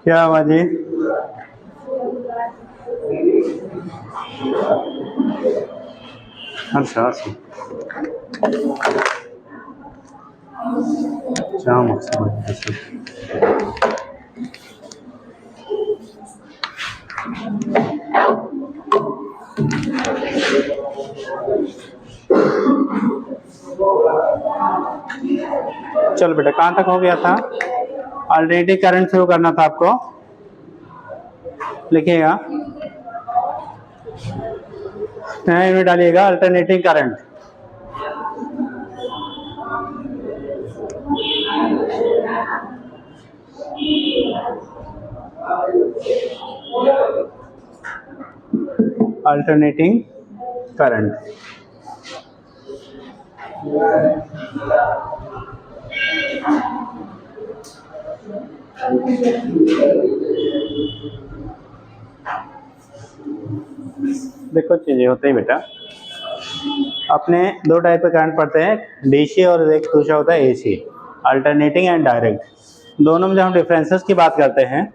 क्या हुआ जी? अच्छा चलो बेटा, कहाँ तक हो गया था? अल्टरनेटिंग करंट शुरू करना था आपको, लिखिएगा, नया यूनिट डालिएगा, अल्टरनेटिंग करंट। अल्टरनेटिंग करंट, देखो चीजें होते हैं बेटा, अपने दो टाइप के करंट पढ़ते हैं, डीसी और एक दूसरा होता है एसी, अल्टरनेटिंग एंड डायरेक्ट। दोनों में जब हम डिफरेंसेस की बात करते हैं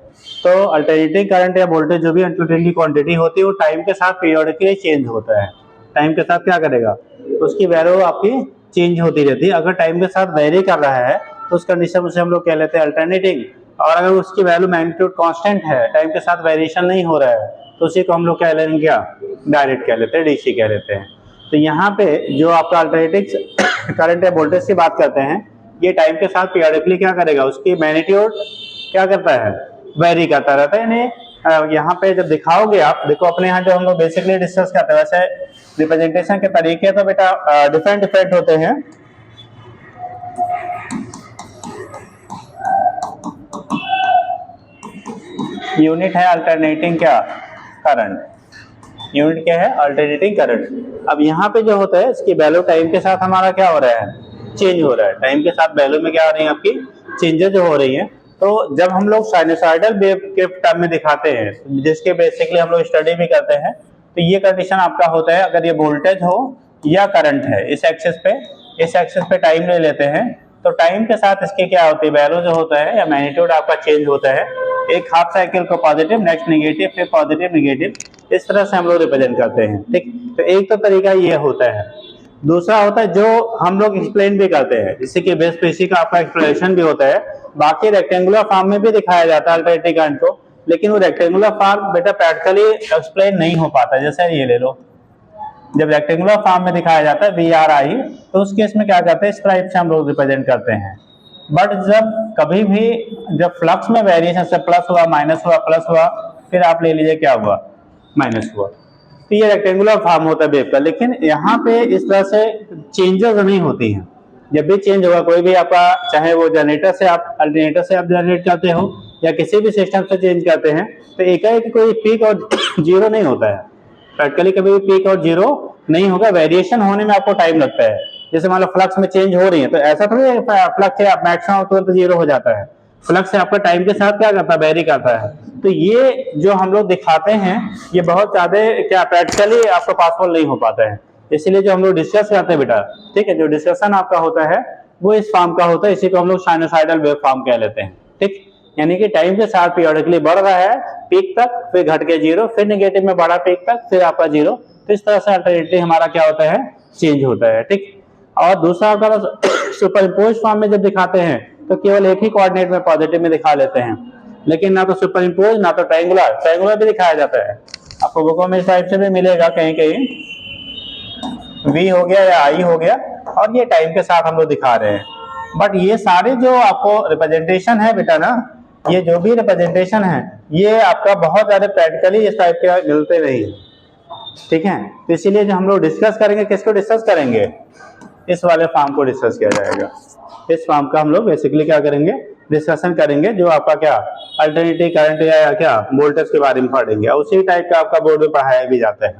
तो अल्टरनेटिंग करंट या वोल्टेज जो भी अल्टरनेटिंग की क्वांटिटी होती है वो टाइम के साथ पीरियोडिकली चेंज होता है। टाइम के साथ क्या करेगा, उसकी वैल्यू आपकी चेंज होती रहती है। अगर टाइम के साथ वेरी कर रहा है तो उस कंडीशन से हम लोग कह लेते हैं अल्टरनेटिंग, और अगर उसकी वैल्यू मैग्नीट्यूड कांस्टेंट है, टाइम के साथ वेरिएशन नहीं हो रहा है, तो उसी को हम लोग कह लेंगे क्या, डायरेक्ट कह लेते हैं, डीसी कह लेते हैं। तो यहाँ पे जो आपका अल्टरनेटिंग करंट या वोल्टेज की बात करते हैं, ये टाइम के साथ पीरियडिकली क्या करेगा, उसकी मैग्नीट्यूड क्या करता है, वेरी करता रहता है। यानी यहाँ पे जब दिखाओगे आप, देखो अपने यहाँ जो हम लोग बेसिकली डिस्कस करते हैं, वैसे रिप्रेजेंटेशन के तरीके तो बेटा डिफरेंट डिफरेंट होते हैं। यूनिट है अल्टरनेटिंग क्या, करंट, यूनिट क्या है, अल्टरनेटिंग करंट। अब यहाँ पे जो होता है इसकी वैल्यू टाइम के साथ हमारा क्या हो रहा है, चेंज हो रहा है। टाइम के साथ वैल्यू में क्या हो रही है, आपकी चेंजेस जो हो रही है। तो जब हम लोग साइनसॉइडल वेव के टर्म में दिखाते हैं, जिसके बेसिकली हम लोग स्टडी भी करते हैं, तो ये कंडीशन आपका होता है, अगर ये वोल्टेज हो या करंट है, इस एक्सिस पे टाइम ले लेते हैं, तो टाइम के साथ इसके क्या होती है, वैल्यू जो होता है या मैग्नीट्यूड आपका चेंज होता है। एक हाफ साइकिल को पॉजिटिव, नेक्स्ट नेगेटिव, फिर पॉजिटिव नेगेटिव, इस तरह से हम लोग रिप्रेजेंट करते हैं। ठीक, तो एक तो तरीका ये होता है। दूसरा होता है जो हम लोग एक्सप्लेन भी करते हैं, जिससे कि बेस पे इसी का आपका एक्सप्लेनेशन भी होता है। बाकी रेक्टेंगुलर फॉर्म में भी दिखाया जाता है अल्टरनेटिंग करंट को, लेकिन वो रेक्टेंगुलर फॉर्म बेटा प्रैक्टिकली एक्सप्लेन नहीं हो पाता। जैसे ये ले लो, जब रेक्टेंगुलर फॉर्म में दिखाया जाता है VRI, तो उस केस में क्या करते हैं, इस टाइप से हम लोग रिप्रेजेंट करते हैं। बट जब कभी भी जब फ्लक्स में वेरिएशन से प्लस हुआ, माइनस हुआ, प्लस हुआ, फिर आप ले लीजिए क्या हुआ, माइनस हुआ, तो ये रेक्टेंगुलर फॉर्म होता है वेव का। लेकिन यहाँ पे इस तरह से चेंजेस नहीं होती हैं। जब भी चेंज होगा कोई भी आपका, चाहे वो जनरेटर से आप अल्टरनेटर से आप जनरेट करते हो या किसी भी सिस्टम से चेंज करते हैं, तो एकाएक कोई पीक और जीरो नहीं होता है। प्रैक्टिकली कभी भी पीक और जीरो नहीं होगा, वेरिएशन होने में आपको टाइम लगता है। जैसे मान लो फ्लक्स में चेंज हो रही है, तो ऐसा थोड़ी फ्लक्स है मैक्सिमम तुरंत जीरो हो जाता है। फ्लक्स आपका टाइम के साथ क्या करता है, वेरी करता है। तो ये जो हम लोग दिखाते हैं, ये बहुत ज्यादा क्या प्रैक्टिकली आपको पॉसिबल नहीं हो पाता है। इसीलिए जो हम लोग डिस्कस करते हैं बेटा, ठीक है, जो डिस्कशन आपका होता है वो इस फॉर्म का होता है, इसी को हम लोग साइनोसाइडल वेव फॉर्म कह लेते हैं। ठीक, यानी कि टाइम के साथ पीरियडिकली बढ़ रहा है पीक तक, फिर घट के जीरो, फिर नेगेटिव में बढ़ा पीक तक, फिर आपका जीरो। तो इस तरह से अल्टरनेटली हमारा क्या होता है, चेंज होता है। ठीक, और दूसरा अगर सुपरइम्पोज फॉर्म में जब दिखाते हैं तो केवल एक ही कोऑर्डिनेट में पॉजिटिव में दिखा लेते हैं, लेकिन ना तो सुपरइम्पोज ना तो ट्रायंगुलर भी दिखाया जाता है। आपको बुकों में इस टाइप से भी मिलेगा, कहीं कहीं V हो गया या I हो गया, और ये टाइम के साथ हम लोग दिखा रहे हैं। बट ये सारे जो आपको रिप्रेजेंटेशन है बेटा ना, ये जो भी रिप्रेजेंटेशन है, ये आपका बहुत ज्यादा प्रैक्टिकली इस टाइप के मिलते नहीं। ठीक है, तो इसीलिए जो हम लोग डिस्कस करेंगे, किसको डिस्कस करेंगे, इस वाले फॉर्म को डिस्कस किया जाएगा। इस फॉर्म का हम लोग बेसिकली क्या करेंगे, डिस्कशन करेंगे, जो आपका क्या अल्टरनेटिव करंट या क्या वोल्टेज के बारे में पढ़ेंगे। उसी टाइप का आपका बोर्ड में पढ़ाया भी जाता है,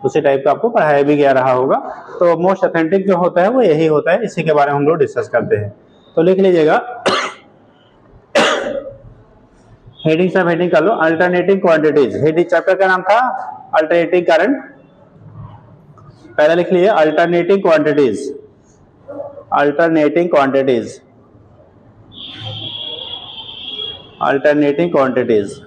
उसी टाइप का आपको पढ़ाया भी गया रहा होगा। तो मोस्ट ऑथेंटिक जो होता है वो यही होता है, इसी के बारे में हम लोग डिस्कस करते हैं। तो लिख लीजिएगा, हेडिंग सब हेडिंग कर लो। अल्टरनेटिंग क्वांटिटीज, हेडिंग चैप्टर का नाम था अल्टरनेटिंग करंट। पहले लिख लीजिए alternating quantities, alternating quantities, alternating quantities.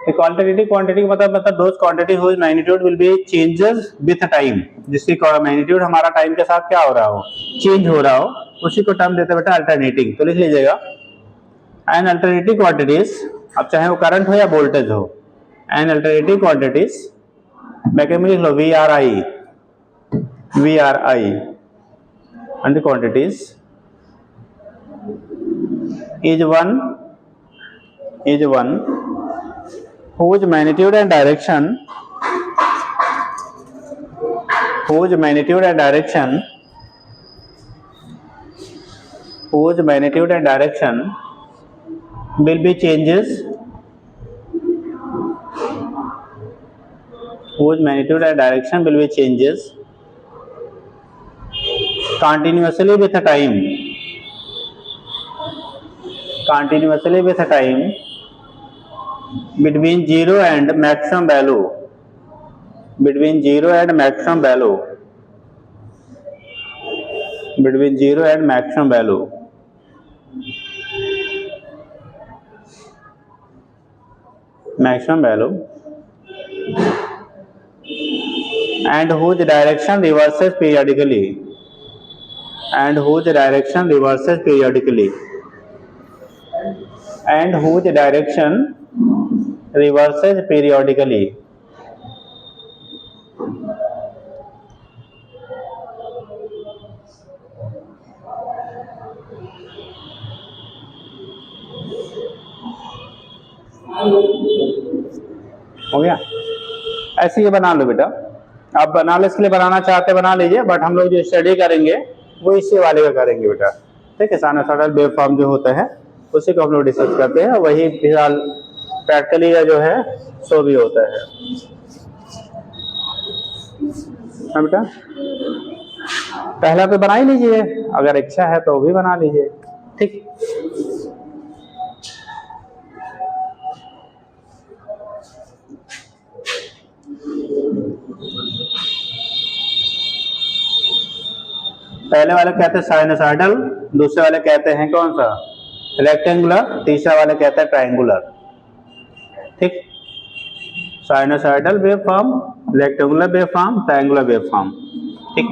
Quantitative quantity मतलब those quantity whose magnitude will be changes with time, जिसकी मैग्नीट्यूड हमारा टाइम के साथ क्या हो रहा हो, चेंज हो रहा हो, उसी को टर्म देते बेटा अल्टरनेटिंग। तो लिख लीजिएगा एन अल्टरनेटिव क्वांटिटीज, अब चाहे वो करंट हो या वोल्टेज हो, एन अल्टरनेटिव क्वांटिटीज, बैकेट में लिख लो V R I, V R I and quantities is one whose magnitude and direction, whose magnitude and direction, whose magnitude and direction will be changes, whose magnitude and direction will be changes continuously with time, continuously with time between 0 and maximum value, between 0 and maximum value, between 0 and maximum value, maximum value, and whose direction reverses periodically, and whose direction reverses periodically, and whose direction reverses periodically, हो गया। ऐसे ये बना लो बेटा, आप बना लो, इसके लिए बनाना चाहते बना लीजिए, बट हम लोग जो स्टडी करेंगे वो इसी वाले का करेंगे बेटा, ठीक है। साइनसॉइडल वेव फॉर्म जो होता है उसी को हम लोग डिस्कस करते हैं, वही फिलहाल प्रैक्टिकली का जो है सो भी होता है। हाँ बेटा, पहला तो बना ही लीजिए, अगर इच्छा है तो वो भी बना लीजिए, ठीक। पहले वाले कहते हैं साइनसॉइडल, दूसरे वाले कहते हैं कौन सा, रेक्टेंगुलर, तीसरा वाले कहते हैं ट्रायंगुलर, ठीक। Sinusoidal wave form, rectangular wave form, triangular wave form, ठीक।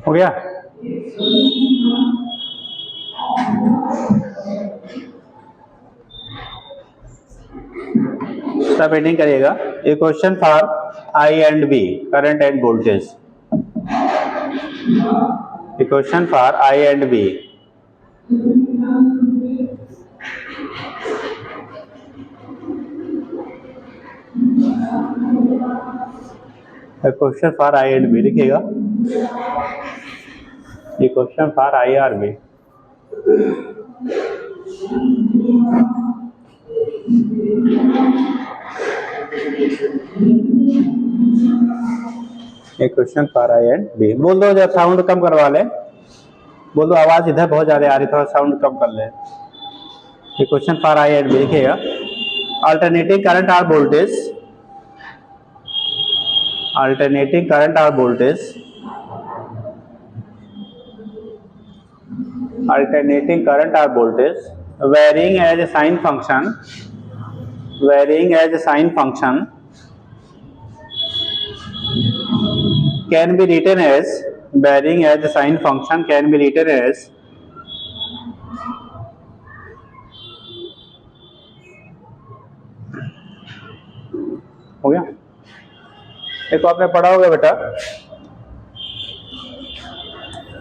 हो गया। सब हेडिंग करिएगा। A question for I and V, current and voltage. A question for I and V, question for I and B लिखिएगा। ये question for I or V. एक question for I and V. बोल दो, जब sound कम करवा ले, बोल दो आवाज इधर बहुत ज्यादा आ रही, थोड़ा साउंड कम कर ले। ये question for I and B लिखिएगा। अल्टरनेटिंग करंट और वोल्टेज, अल्टरनेटिंग करंट और वोल्टेज, अल्टरनेटिंग करंट और voltage varying as a sine function, varying as a sine function can be written as, varying as a sine function can be written as हो गया। देखो आपने पढ़ा होगा बेटा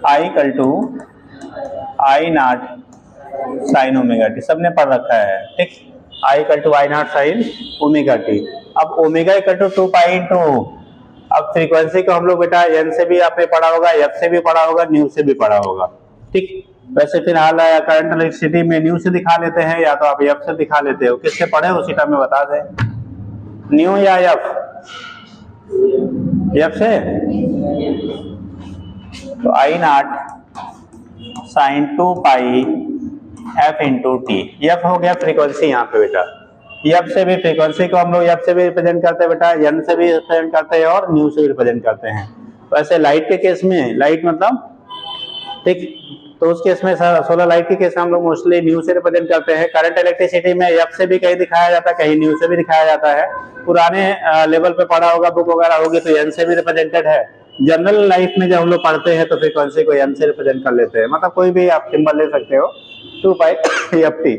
I equal to I not sine omega T, सबने पढ़ रखा है, ठीक। I equal to I not sine omega T. अब omega equal to 2 pi into, अब फ्रीक्वेंसी को हम लोग बेटा एन से भी आपने पढ़ा होगा, एफ से भी पढ़ा होगा, न्यू से भी पढ़ा होगा, ठीक। वैसे फिलहाल करंट इलेक्ट्रिसिटी में न्यू से दिखा लेते हैं या तो आप एफ से दिखा लेते हो, किससे पढ़े उसी टाइम में बता दें, न्यू या एफ, एफ से। तो I not sine 2 pi F into T, F हो गया फ्रीक्वेंसी यहाँ पे बेटा। एफ से भी फ्रीक्वेंसी को हम लोग एफ से भी रिप्रेजेंट करते हैं बेटा, एन से भी रिप्रेजेंट करते हैं और न्यू से भी रिप्रेजेंट करते हैं। वैसे लाइट के केस में, लाइट मतलब ठीक, तो उस केस में सोलर लाइट के केस में हम लोग मोस्टली न्यू से रिप्रेजेंट करते हैं। करंट इलेक्ट्रिसिटी में एफ से भी कहीं दिखाया जाता है, कहीं न्यू से भी दिखाया जाता है। पुराने लेवल पे पढ़ा होगा, बुक वगैरह होगी तो एन से भी रिप्रेजेंटेड है। जनरल लाइफ में जब हम लोग पढ़ते हैं तो फ्रीक्वेंसी को एन से रिप्रेजेंट कर लेते हैं, मतलब कोई भी आप सिंबल ले सकते हो, 2 पाई एफ टी।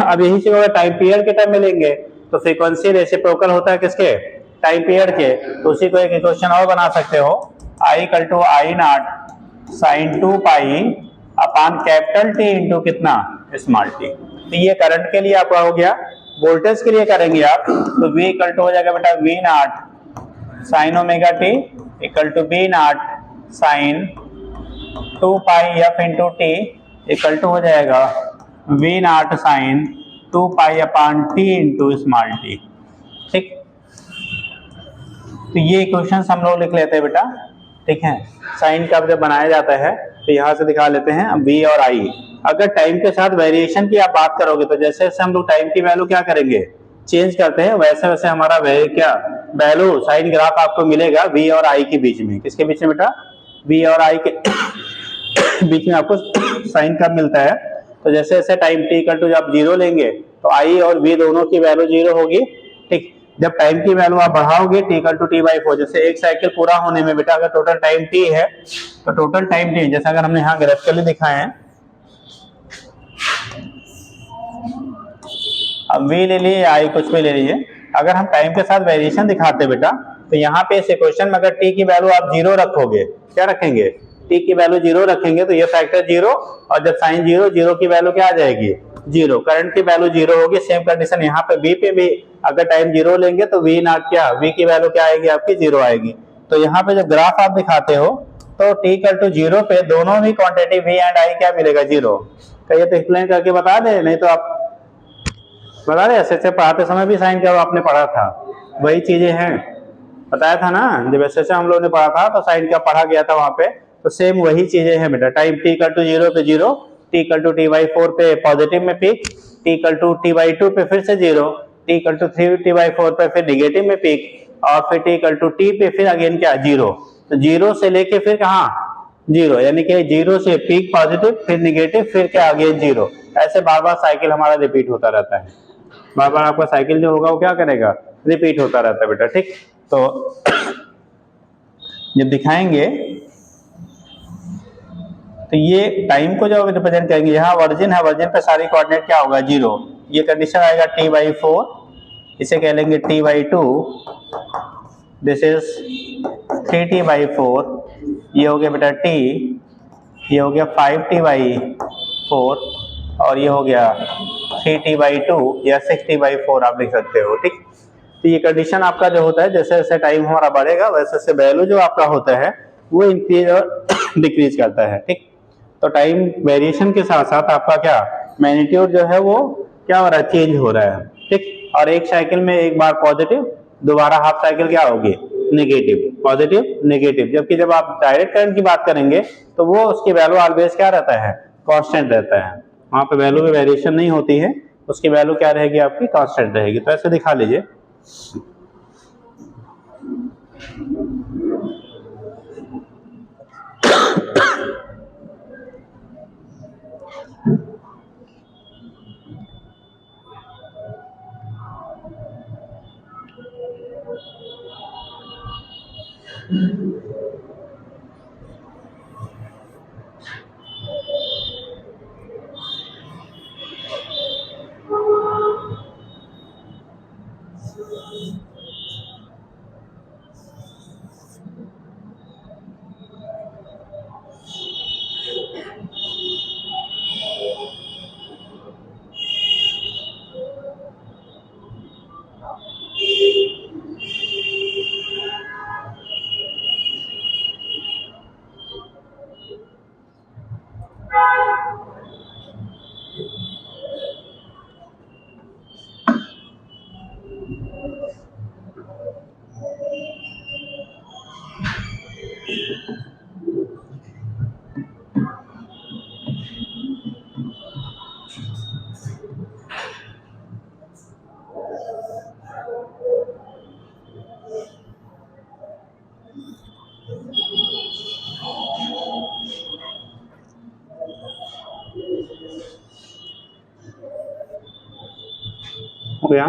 अब यही से होगा टाइम पीरियड के टाइम में लेंगे तो फ्रीक्वेंसी रेसिप्रोकल होता है किसके, टाइम पीरियड के, तो उसी को एक इक्वेशन और बना सकते हो, I equal to I not sine 2 pi upon capital T into कितना, स्मॉल टी। तो ये करंट के लिए आपका हो गया। वोल्टेज के लिए करेंगे आप तो V इक्वल टू हो जाएगा बेटा V not sine omega T equal to B not sine 2 pi F into T equal to हो जाएगा V not sine 2 pi upon T into small T, ठीक। तो ये इक्वेशन हम लोग लिख लेते हैं बेटा, ठीक है। साइन का जब बनाया जाता है तो यहाँ से दिखा लेते हैं V और I। अगर टाइम के साथ वेरिएशन की आप बात करोगे तो जैसे जैसे हम लोग टाइम की वैल्यू क्या करेंगे, चेंज करते हैं, वैसे वैसे हमारा क्या वैल्यू साइन ग्राफ आपको मिलेगा V और I के बीच में। किसके बीच में बेटा, V और I के बीच में आपको साइन कब मिलता है, तो जैसे जैसे टाइम t इक्वल टू जब 0 लेंगे तो I और V दोनों की वैल्यू 0 होगी, ठीक। जब टाइम की वैल्यू आप बढ़ाओगे t इक्वल टू t/4, जैसे एक साइकिल पूरा होने में बेटा अगर टोटल टाइम t है तो टोटल टाइम t, जैसे अगर हमने यहाँ ग्राफिकली दिखाए हैं, अब v ले लिए I कुछ भी ले लीजिए, अगर हम टाइम के साथ वेरिएशन दिखाते बेटा तो यहाँ पे इस इक्वेशन में अगर t की वैल्यू आप 0 रखोगे, क्या रखेंगे, t की वैल्यू 0 रखेंगे तो ये फैक्टर 0, और जब साइन 0, 0 की वैल्यू क्या आ जाएगी, 0, करंट की वैल्यू 0 होगी। सेम कंडीशन यहाँ पे V पे भी, अगर टाइम 0 लेंगे तो V नॉट क्या, V की वैल्यू क्या आएगी आपकी, 0 आएगी। तो यहाँ पे जब ग्राफ आप दिखाते हो तो t इक्वल टू 0 पे दोनों भी क्वांटिटी V एंड I क्या मिलेगा, 0। कहिए तो एक्सप्लेन करके बता दे, नहीं तो आप बता दे, ऐसे पढ़ाते समय भी साइन क्या आपने पढ़ा था, वही चीजें हैं, बताया था ना, जब ऐसे हम लोग ने पढ़ा था तो साइन क्या पढ़ा गया था वहां पे, तो सेम वही चीजें हैं बेटा। टाइम t इक्वल टू 0 पे 0, t इक्वल टू t/4 पे पॉजिटिव में peak, t equal to t/2 पे फिर से 0, t इक्वल टू 3t/4 पे फिर निगेटिव में पीक, और फिर t इक्वल टू t पे फिर अगेन क्या, 0। तो 0 से लेके फिर कहाँ, 0, यानी कि 0 से पीक पॉजिटिव, फिर निगेटिव, फिर क्या अगेन 0। ऐसे बार बार साइकिल हमारा रिपीट होता रहता है, बार बार आपका साइकिल जो होगा वो क्या करेगा, रिपीट होता रहता है बेटा, ठीक। तो जब दिखाएंगे तो ये टाइम को जो रिप्रेजेंट करेंगे, यहाँ वर्जिन है, वर्जिन पे सारी कोऑर्डिनेट क्या होगा, 0। ये कंडीशन आएगा t/4, इसे कह लेंगे t/2, दिस इज 3t/4, ये हो गया बेटा t, ये हो गया 5t/4, और ये हो गया 3t/2 या 6t/4 आप लिख सकते हो, ठीक। तो ये कंडीशन आपका जो होता है, जैसे जैसे टाइम हमारा बढ़ेगा वैसे वैसे वैल्यू जो आपका होता है वो इंक्रीज और डिक्रीज करता है, ठीक। तो टाइम वेरिएशन के साथ साथ आपका क्या मैग्नीट्यूड जो है वो क्या हो रहा है, चेंज हो रहा है, ठीक। और एक साइकिल में एक बार पॉजिटिव, दोबारा हाफ साइकिल क्या होगी, नेगेटिव, पॉजिटिव नेगेटिव। जबकि जब आप डायरेक्ट करंट की बात करेंगे तो वो उसकी वैल्यू ऑलवेज क्या रहता है, कांस्टेंट रहता है, वहां पे वैल्यू में वेरिएशन नहीं होती है, उसकी वैल्यू क्या रहेगी आपकी, कांस्टेंट रहेगी। तो ऐसे दिखा लीजिए, हो गया।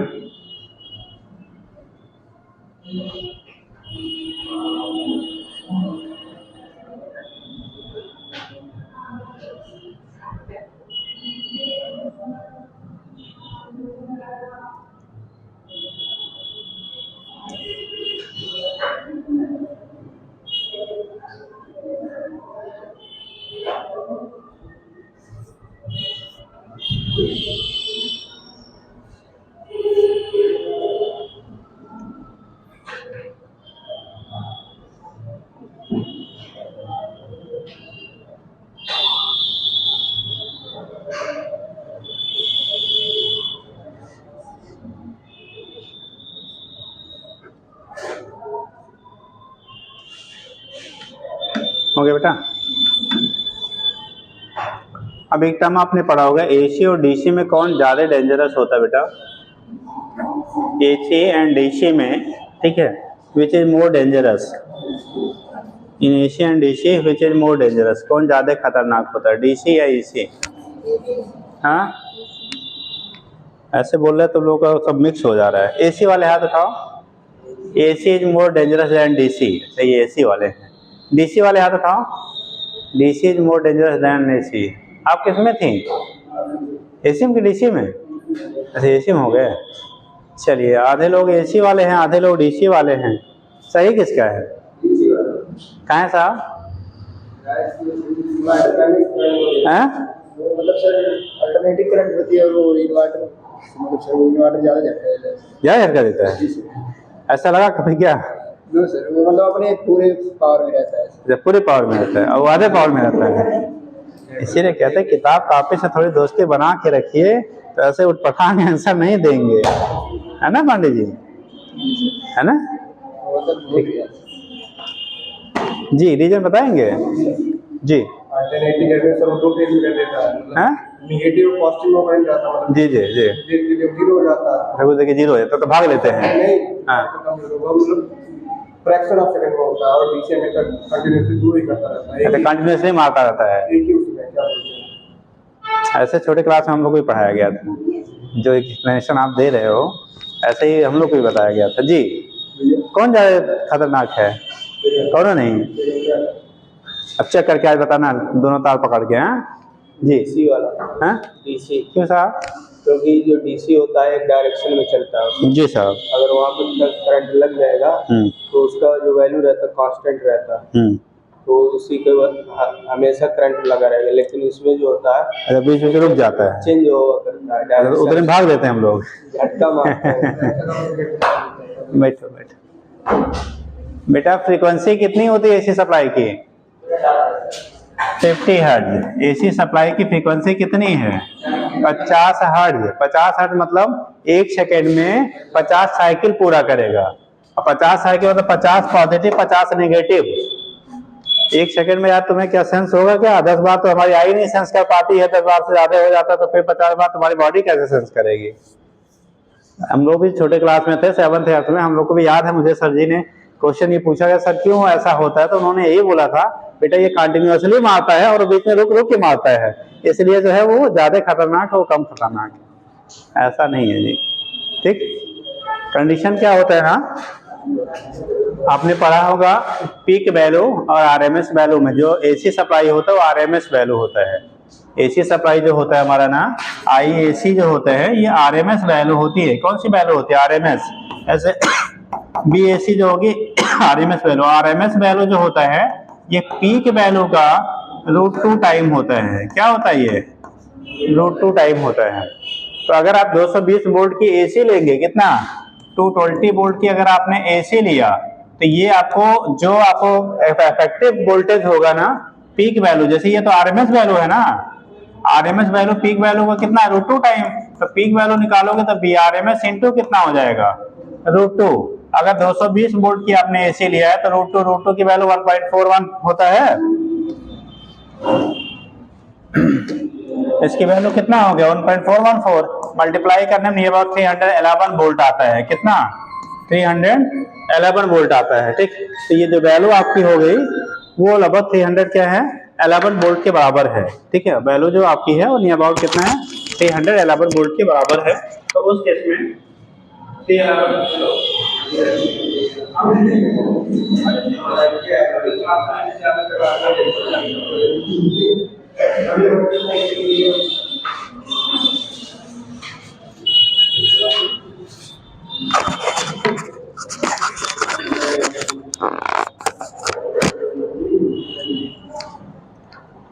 हो गया बेटा। अब एक टर्म आपने पढ़ा होगा, एसी और डीसी में कौन ज्यादा डेंजरस होता है बेटा? एसी एंड डीसी में, ठीक है, which is more dangerous? In AC and DC which is more dangerous? कौन ज्यादा खतरनाक होता है, डीसी या एसी? हाँ, ऐसे बोल रहे तो लोगों का सब मिक्स हो जा रहा है। एसी वाले हाथ उठाओ। AC is more dangerous than DC, सही एसी वाले हैं। डीसी वाले हाथ उठाओ। DC is more dangerous than AC. आप किस में थी, एसी में कि डीसी में? अच्छा एसी में हो गए। चलिए, आधे लोग एसी वाले हैं, आधे लोग डीसी वाले हैं। सही किसका है? कहाँ है साहब? मतलब सर अल्टरनेटिव करंट होती है, वो इन्वर्टर, मतलब सर वो इन्वर्टर ज़्यादा झटका देता है। ऐसा लगा कभी क्या? नो सर, वो मतलब अपने पूरे पावर में रहता है। जब पूरे पावर में रहता है और आधे पावर में रहता है, इसीलिए कहते हैं किताब कापी से थोड़ी दोस्ती बना के रखिए, तो ऐसे उठपटांग आंसर नहीं देंगे, है ना पांडे जी, है ना? जी रीजन बताएंगे जी। अल्टरनेटिव करंट सर दो फेज में कर देता है, मतलब नेगेटिव और पॉजिटिव में करंट जाता है, मतलब जी जी जी, जीरो हो जाता है। वो देखिए जीरो हो जाता है तो भाग लेते हैं। नहीं, हाँ, मतलब फ्रैक्शन ऑफ सेकंड में होता है, और डीसी में कंटिन्यूअसली दो ही करता रहता है, कंटिन्यूसली मारता रहता है। एक ही उसमें क्या बोलते हैं। ऐसे छोटे क्लास में हम लोग को भी पढ़ाया गया था, जो एक्सप्लेनेशन आप दे रहे हो ऐसे ही हम लोग को भी बताया गया था जी। कौन ज्यादा खतरनाक है? कौन नहीं? अब चेक करके आज बताना, दोनों तार पकड़ के। हाँ जी, डीसी वाला, हाँ डीसी क्यों साहब? क्योंकि जो डीसी होता है एक डायरेक्शन में चलता है। जी साहब, अगर वहाँ पे करंट लग जाएगा तो उसका जो वैल्यू रहता है कांस्टेंट रहता है, तो उसी के हमेशा करंट लगा रहेगा। लेकिन इसमें जो होता है बीच में रुक जाता है, चेंज हुआ करता है, डायरेक्शन उधर में भाग देते हैं हम लोग, झटका मारते हैं। बैठो बैठो बेटा। फ्रीक्वेंसी कितनी होती है एसी सप्लाई की? 50 हर्ट्ज। एसी सप्लाई की फ्रीक्वेंसी कितनी है? 50 हर्ट्ज। 50 हर्ट्ज मतलब एक सेकेंड में 50 साइकिल पूरा करेगा। और 50 साइकिल मतलब 50 पॉजिटिव 50 नेगेटिव। एक सेकंड में यार तुम्हें क्या सेंस होगा क्या? 10 बार तो हमारी आई नहीं सेंस कर पाती है, 10 बार से ज्यादा हो जाता तो फिर 50 बार तुम्हारी बॉडी कैसे सेंस करेगी? हम लोग भी छोटे क्लास में थे, 7th 8th में, हम लोग को भी याद है, मुझे सर जी ने क्वेश्चन ये पूछा गया, सर क्यों ऐसा होता है? तो उन्होंने यही बोला था, बेटा ये कंटिन्यूअसली मारता है और बीच में रुक रुक के मारता है, इसलिए जो है वो ज्यादा खतरनाक है, वो कम खतरनाक है, ऐसा नहीं है जी। ठीक, कंडीशन क्या होता है ना, आपने पढ़ा होगा पीक वैल्यू और आरएमएस वैल्यू में, जो एसी सप्लाई होता है वो आरएमएस वैल्यू होता है। एसी सप्लाई जो होता है हमारा ना, आईएसी जो होता है, ये आरएमएस वैल्यू होती है। कौन सी वैल्यू होती है? आरएमएस। ऐसे बीएसी जो होगी आरएमएस वैल्यू। आरएमएस वैल्यू जो होता है ये पीक वैल्यू का √2 टाइम होता है। क्या होता है ये? √2 टाइम होता है। तो अगर आप 220 वोल्ट की एसी लेंगे, कितना? 220 वोल्ट की अगर आपने एसी लिया, तो ये आपको जो आपको इफेक्टिव वोल्टेज होगा ना, पीक वैल्यू, जैसे ये तो आरएमएस वैल्यू है ना, आरएमएस वैल्यू पीक वैल्यू का कितना? √2 टाइम। तो पीक वैल्यू निकालोगे तो बीआरएमएस इंटू कितना हो जाएगा? √2। अगर 220 वोल्ट की आपने एसी लिया है तो √2 की वैल्यू 1.41 होता है। इसकी वैल्यू कितना हो गया? 1.414 मल्टीप्लाई करने में ये बात 311 वोल्ट आता है। कितना? 311 वोल्ट आता है। ठीक, तो ये जो वैल्यू आपकी हो गई वो लगभग 300 क्या है? 11 वोल्ट के बराबर है। ठीक है, वैल्यू जो आपकी है वो नियर अबाउट कितना है? 311 वोल्ट के बराबर है। तो उस केस में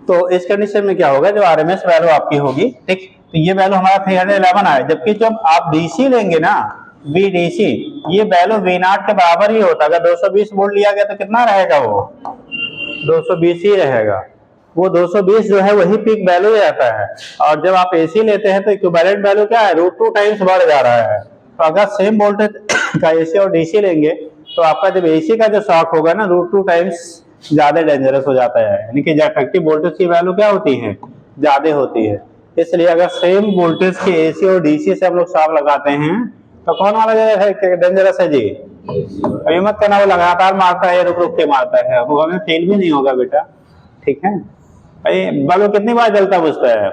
तो इस कंडीशन में क्या होगा, जो आरएमएस वैल्यू आपकी होगी, ठीक, तो ये वैल्यू हमारा 311 आया, जबकि जब आप डीसी लेंगे ना, वीडीसी, ये वैल्यू V0 के बराबर ही होता है। अगर 220 वोल्ट लिया गया तो कितना रहेगा, वो 220 ही रहेगा। वो 220 जो है वही पीक वैल्यू रहता है। और जब आप एसी लेते हैं तो इक्विवेलेंट वैल्यू क्या है, √2 टाइम्स बढ़ जा रहा है। तो अगर सेम वोल्टेज का एसी और डीसी लेंगे तो आपका जब एसी का जो शॉक होगा ना, √2 टाइम्स ज्यादा डेंजरस हो जाता है, यानी कि इफेक्टिव वोल्टेज की वैल्यू क्या होती है, ज्यादा होती है। इसलिए अगर सेम वोल्टेज के एसी और डीसी से हम लोग शॉक लगाते हैं तो कौन वाला डेंजरस है जी? अभी मत कहना वो लगातार मारता है, रुक रुक के मारता है, वो हमें फेल भी नहीं होगा बेटा, ठीक है। बल्ब कितनी बार जलता बुझता है?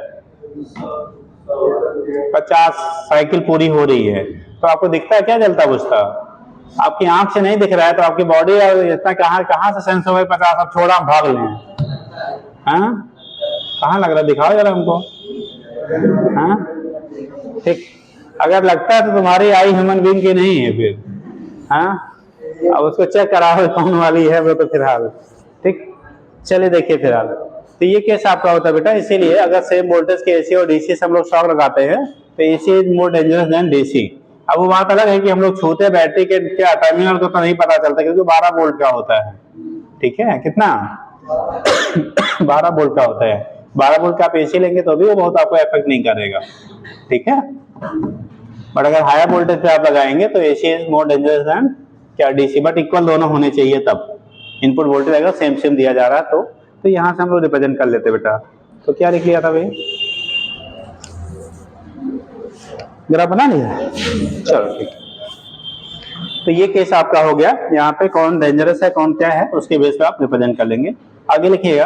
50 साइकिल पूरी हो रही है, तो आपको दिखता है क्या जलता बुझता? आपकी आंख से नहीं दिख रहा है, तो आपकी बॉडी इतना कहाँ से सेंस हो 50, अब छोड़ा भाग लें, हाँ कहाँ लग रहा है, दिखाओ जरा हमको, हाँ ठीक। अगर लगता है तो तुम्हारी आई ह्यूमन बीइंग की नहीं है फिर, हाँ अब उसको चेक कराओ कौन वाली है वो, तो फिलहाल ठीक। चलिए देखिए फिलहाल, तो ये केस आपका होता है बेटा। इसीलिए अगर सेम वोल्टेज के एसी और डीसी से हम लोग शॉक लगाते हैं तो AC is more dangerous than DC. अब वो बात अलग है कि हम लोग छूते बैटरी के क्या टर्मिनल को तो नहीं पता चलता, क्योंकि 12 वोल्ट का होता है, ठीक है, कितना 12 वोल्ट का होता है। 12 वोल्ट का आप एसी लेंगे तो भी वो बहुत आपको इफेक्ट नहीं करेगा, ठीक है। बट अगर हायर वोल्टेज पे आप लगाएंगे तो AC is more dangerous than क्या डीसी, बट इक्वल दोनों होने चाहिए तब। इनपुट वोल्टेज अगर सेम सेम दिया जा रहा है तो यहां से हम लोग रिप्रेजेंट कर लेते बेटा। तो क्या लिख लिया था भाई, ग्राफ बना लिया, चलो ठीक। तो ये केस आपका हो गया, यहाँ पे कौन डेंजरस है कौन क्या है उसके बेस पे आप रिप्रेजेंट कर लेंगे। आगे लिखिएगा,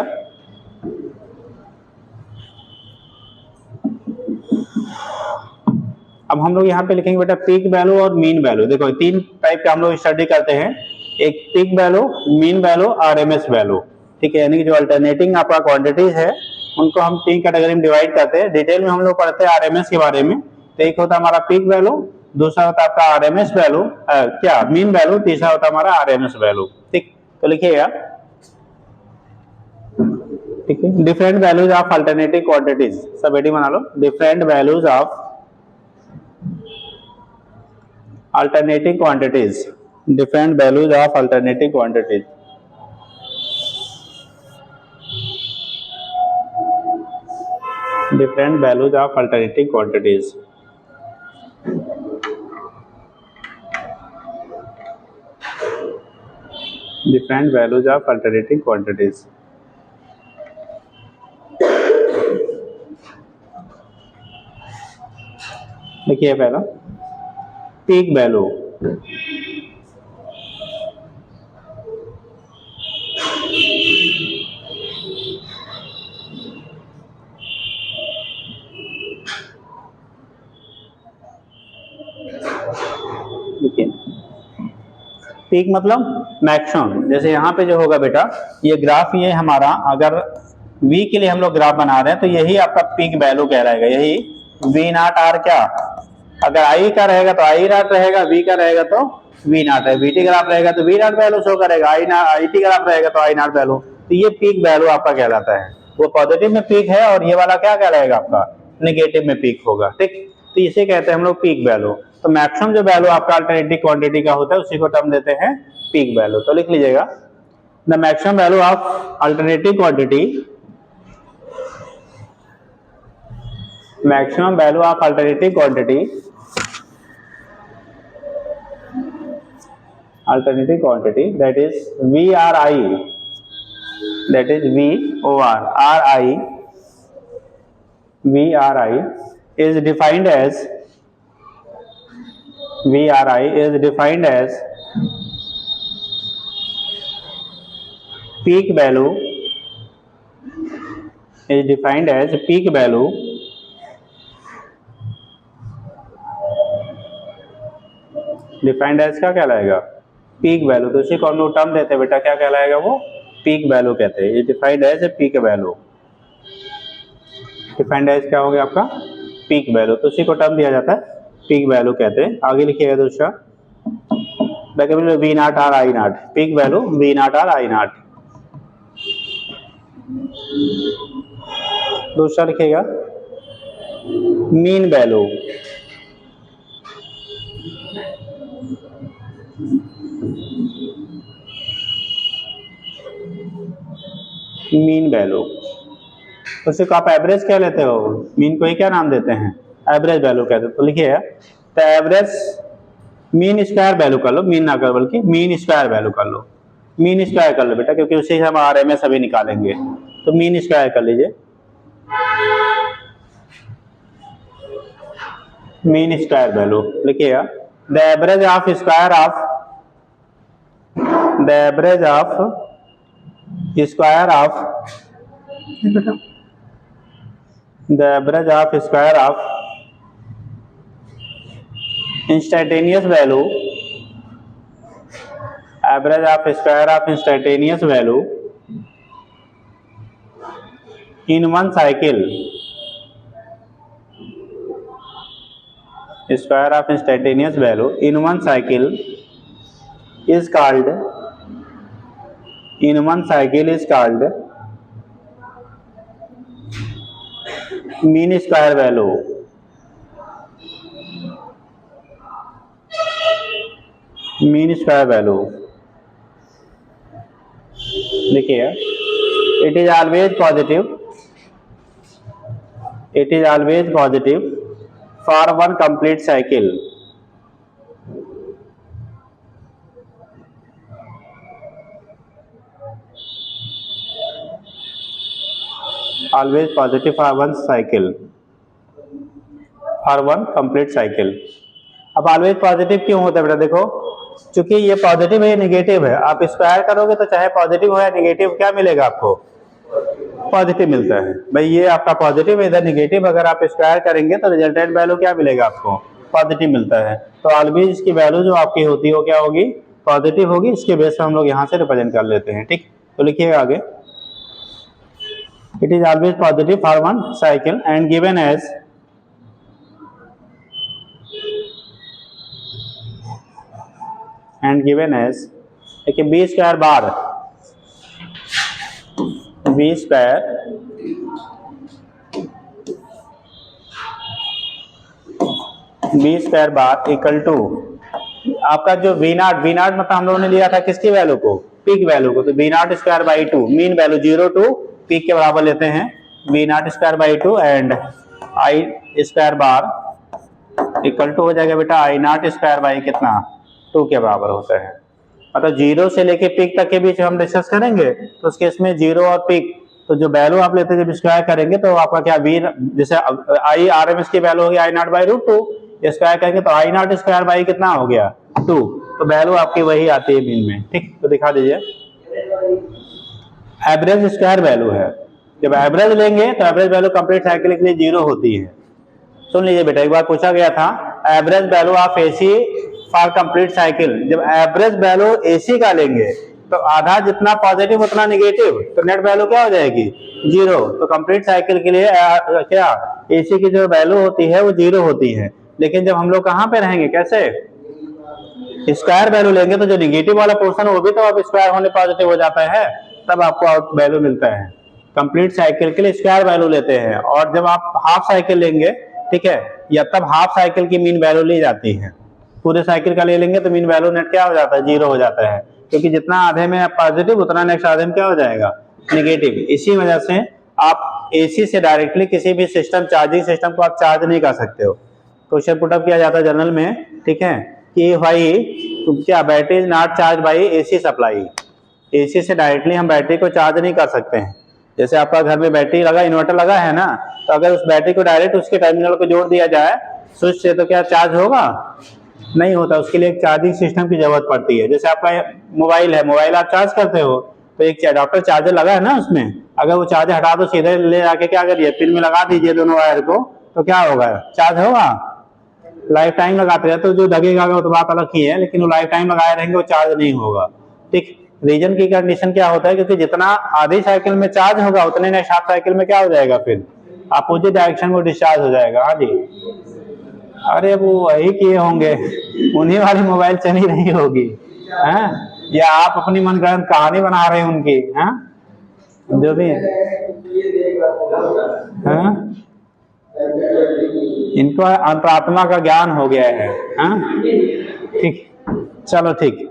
अब हम लोग यहाँ पे लिखेंगे बेटा पीक वैल्यू और मीन वैल्यू। देखो तीन टाइप के हम लोग स्टडी करते हैं, एक peak value, mean value, RMS value, ठीक है। यानी कि जो अल्टरनेटिंग आपका क्वांटिटीज है उनको हम तीन कैटेगरी में डिवाइड करते हैं। डिटेल में हम लोग पढ़ते हैं आरएमएस के बारे में। तो एक होता है हमारा पीक वैल्यू, दूसरा होता है आपका आरएमएस वैल्यू, क्या मीन वैल्यू, तीसरा होता है हमारा आरएमएस वैल्यू, ठीक। तो लिखिएगा, ठीक है, different values of alternative quantities, सब हेडिंग बना लो, different values of alternating quantities, different values of alternating quantities, different values of alternating quantities, different values of alternating quantities। देखिए पहला पीक वैल्यू, देखिए पीक मतलब मैक्सिमम। जैसे यहाँ पे जो होगा बेटा, ये ग्राफ ये हमारा, अगर V के लिए हम लोग ग्राफ बना रहे हैं तो यही आपका पीक वैल्यू कहलाएगा, यही V0R क्या, अगर I का रहेगा तो I0 रहेगा, V का रहेगा तो V0 है, VT ग्राफ रहेगा तो V0 वैल्यू शो करेगा, IT ग्राफ रहेगा तो I0 वैल्यू। तो ये पीक वैल्यू आपका कहलाता है। वो पॉजिटिव में पीक है और ये वाला क्या कहलाएगा आपका, नेगेटिव में पीक होगा, ठीक। तो इसे कहते हैं हम लोग पीक वैल्यू। तो मैक्सिमम जो वैल्यू आपका अल्टरनेटिव क्वांटिटी का होता है उसी को टर्म देते हैं पीक वैल्यू। तो लिख लीजिएगा, the maximum value of alternative quantity, maximum value of alternative quantity, that is VRI, that is VRI is defined as peak value, is defined as peak value defined as क्या कहलाएगा, peak value. तो इसी को हम लोग term देते हैं बेटा, क्या कहलाएगा वो, पीक वैल्यू कहते हैं। ये defined as peak value, defined as क्या हो गया आपका, पीक वैल्यू। तो इसी को टर्म दिया जाता है, पीक वैल्यू कहते हैं। आगे लिखिएगा दूसरा, V not or I not, peak value V not or I not. दूसरा लिखिएगा मीन वैल्यू, मीन वैल्यू। उसी को आप एवरेज क्या लेते हो, मीन को ही क्या नाम देते हैं, एवरेज वैल्यू कहते हैं। तो लिखिए तो एवरेज मीन स्क्वायर वैल्यू कर लो, मीन ना कर बल्कि मीन स्क्वायर वैल्यू कर लो, मीन स्क्वायर कर लो बेटा, क्योंकि उसी से हम आरएमएस अभी निकालेंगे। तो मीन स्क्वायर कर लीजिए, मीन स्क्वायर वैल्यू लिखिएगा the average of square of, the average of square of, the average of square of instantaneous value, average of square of instantaneous value in one cycle, square of instantaneous value in one cycle is called, in one cycle is called mean square value, mean square value। देखिए it is always positive, it is always positive for one complete cycle, always positive for one cycle, for one complete cycle। अब always positive क्यों होता है बेटा, देखो चूंकि ये positive है ये निगेटिव है, आप स्क्वायर करोगे तो चाहे पॉजिटिव हो या निगेटिव क्या मिलेगा आपको, पॉजिटिव मिलता है। भाई ये आपका पॉजिटिव है, इधर निगेटिव, अगर आप स्क्वायर करेंगे तो रिजल्टेंट वैल्यू क्या मिलेगा आपको, पॉजिटिव मिलता है। तो ऑलवेज इसकी वैल्यू जो आपकी होती है वो क्या होगी, पॉजिटिव होगी। इसके बेस पर हम लोग यहाँ से रिप्रेजेंट कर लेते हैं, ठीक। तो लिखिएगा आगे, it is always positive for one cycle and given as, and given as, देखिए V square bar, V square V square bar equal to आपका जो वी नॉट, वी नॉट मतलब हम लोगों ने लिया था किसकी वैल्यू को, पीक वैल्यू को। तो V not square by 2, mean value 0 to peak के बराबर लेते हैं, V not square by 2 and I square bar equal to हो जाएगा बेटा आई नॉट स्क्वायर बाई कितना, 2 के बराबर होता है। मतलब 0 से लेके पीक तक के बीच हम डिस्कस करेंगे, तो उसके इसमें 0 और पीक, तो जो वैल्यू आप लेते हैं जब स्क्वायर करेंगे तो आपका क्या वी, जैसे आई आरएमएस की वैल्यू होगी आई नॉट बाई रूट 2, स्क्वायर करेंगे तो आई नॉट स्क्वायर बाई कितना हो गया 2, तो वैल्यू आपकी वही आती है मीन में, ठीक। तो दिखा दीजिए एवरेज स्क्वायर वैल्यू है, जब एवरेज लेंगे तो एवरेज वैल्यू कंप्लीट साइकिल के लिए 0 होती है। सुन लीजिए बेटा, एक बार पूछा गया था average value of AC for complete cycle, जब एवरेज वैल्यू एसी का लेंगे तो आधा जितना पॉजिटिव उतना निगेटिव, तो नेट वैल्यू क्या हो जाएगी 0। तो कंप्लीट साइकिल के लिए क्या एसी की जो वैल्यू होती है वो 0 होती है। लेकिन जब हम लोग कहाँ पे रहेंगे, कैसे स्क्वायर वैल्यू लेंगे तो जो निगेटिव वाला पोर्शन है वो भी तो अब स्क्वायर होने पॉजिटिव हो जाता है, तब आपको आउट वैल्यू मिलता है। कंप्लीट साइकिल के लिए स्क्वायर वैल्यू लेते हैं, और जब आप हाफ साइकिल लेंगे, ठीक है, या तब हाफ साइकिल की मीन वैल्यू ली जाती है। पूरे साइकिल का ले लेंगे तो मीन वैल्यू नेट क्या हो जाता है 0 हो जाता है, क्योंकि जितना आधे में पॉजिटिव उतना नेक्स्ट आधे में क्या हो जाएगा निगेटिव। इसी वजह से आप एसी से डायरेक्टली किसी भी सिस्टम, चार्जिंग सिस्टम को आप चार्ज नहीं कर सकते हो। क्वेश्चन पुटअप किया जाता है जनरल में, ठीक है, कि भाई क्या battery is not charge by AC supply, AC से डायरेक्टली हम बैटरी को चार्ज नहीं कर सकते हैं। जैसे आपका घर में बैटरी लगा, इन्वर्टर लगा है ना, तो अगर उस बैटरी को डायरेक्ट उसके टर्मिनल को जोड़ दिया जाए स्विच से तो क्या चार्ज होगा, नहीं होता। उसके लिए एक चार्जिंग सिस्टम की जरूरत पड़ती है। जैसे आपका मोबाइल है, मोबाइल आप चार्ज करते हो तो एक अडॉप्टर चार्जर लगा है ना उसमें, अगर वो चार्जर हटा दो सीधे ले आके क्या करिए पिन में लगा दीजिए दोनों वायर को, तो क्या होगा चार्ज होगा, लाइफ टाइम लगाते रहे तो जो लगेगा वो तो बात अलग ही है, लेकिन वो लाइफ टाइम लगाए रहेंगे वो चार्ज नहीं होगा। ठीक, रीजन की कंडीशन क्या होता है, क्योंकि जितना आधी साइकिल में चार्ज होगा उतने नेक्स्ट हाफ साइकिल में क्या हो जाएगा, फिर अपोजिट डायरेक्शन में डिस्चार्ज हो जाएगा। हाँ जी, अरे वो वही किए होंगे, उन्हीं वाली मोबाइल चली रही होगी, हैं, या आप अपनी मनगढ़ंत कहानी बना रहे हैं उनकी, हैं, जो भी है, हैं? इनको अंतरात्मा का ज्ञान हो गया है, हैं? ठीक, चलो ठीक,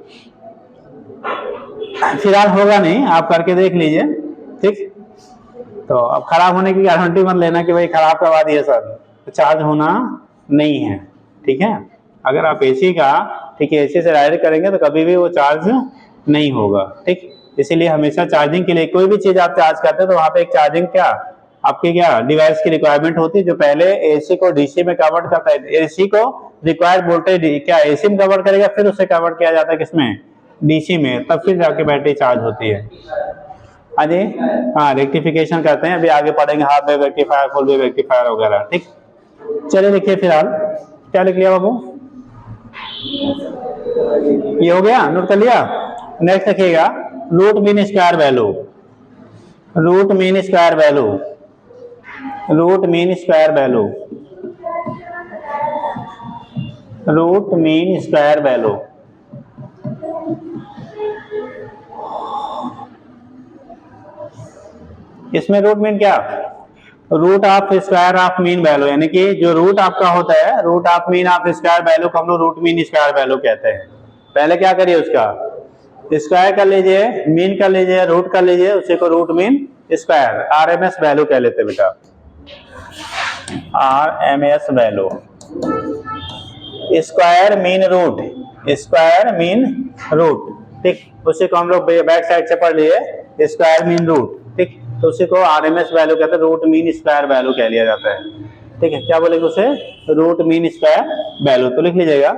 फिलहाल होगा नहीं, आप करके देख लीजिए। ठीक, तो अब खराब होने की गारंटी मत लेना कि भाई खराब करवा दिए सर, तो चार्ज होना नहीं है। ठीक है, अगर आप एसी का, ठीक है, एसी से डायरेक्ट करेंगे तो कभी भी वो चार्ज नहीं होगा। ठीक, इसीलिए हमेशा चार्जिंग के लिए कोई भी चीज आप चार्ज करते हैं तो वहां पे एक चार्जिंग क्या आपके क्या डिवाइस की रिक्वायरमेंट होती है, जो पहले एसी को डीसी में कन्वर्ट करता है। एसी को रिक्वायर्ड वोल्टेज क्या एसी में कन्वर्ट करेगा, फिर उसे कन्वर्ट किया जाता है किसमें, डीसी में, तब फिर जाके बैटरी चार्ज होती है। हाँ जी, हाँ, रेक्टिफिकेशन करते हैं, अभी आगे पढ़ेंगे half wave rectifier, full wave rectifier वगैरह। ठीक, चलिए देखिए फिलहाल क्या लिख लिया बाबू, ये हो गया, नोट कर लिया। नेक्स्ट लिखिएगा root mean square value, root mean square value, root mean square value, root mean square value. इसमें रूट मीन क्या, root of square of mean value, यानी कि जो रूट आपका होता है, root of mean of square value को हम लोग रूट मीन स्क्वायर वैल्यू कहते हैं। पहले क्या करिए, उसका स्क्वायर कर लीजिए, मीन कर लीजिए, रूट कर लीजिए, उसी को root mean square RMS value कह लेते बेटा, RMS value. Square mean root, square mean root. ठीक, उसी को हम लोग बैक साइड से पढ़ लिए, स्क्वायर मीन रूट। ठीक, तो उसी को आरएमएस वैल्यू कहते हैं, रूट मीन स्क्वायर वैल्यू कह लिया जाता है। ठीक है, क्या बोलेंगे उसे, रूट मीन स्क्वायर वैल्यू। तो लिख लीजिएगा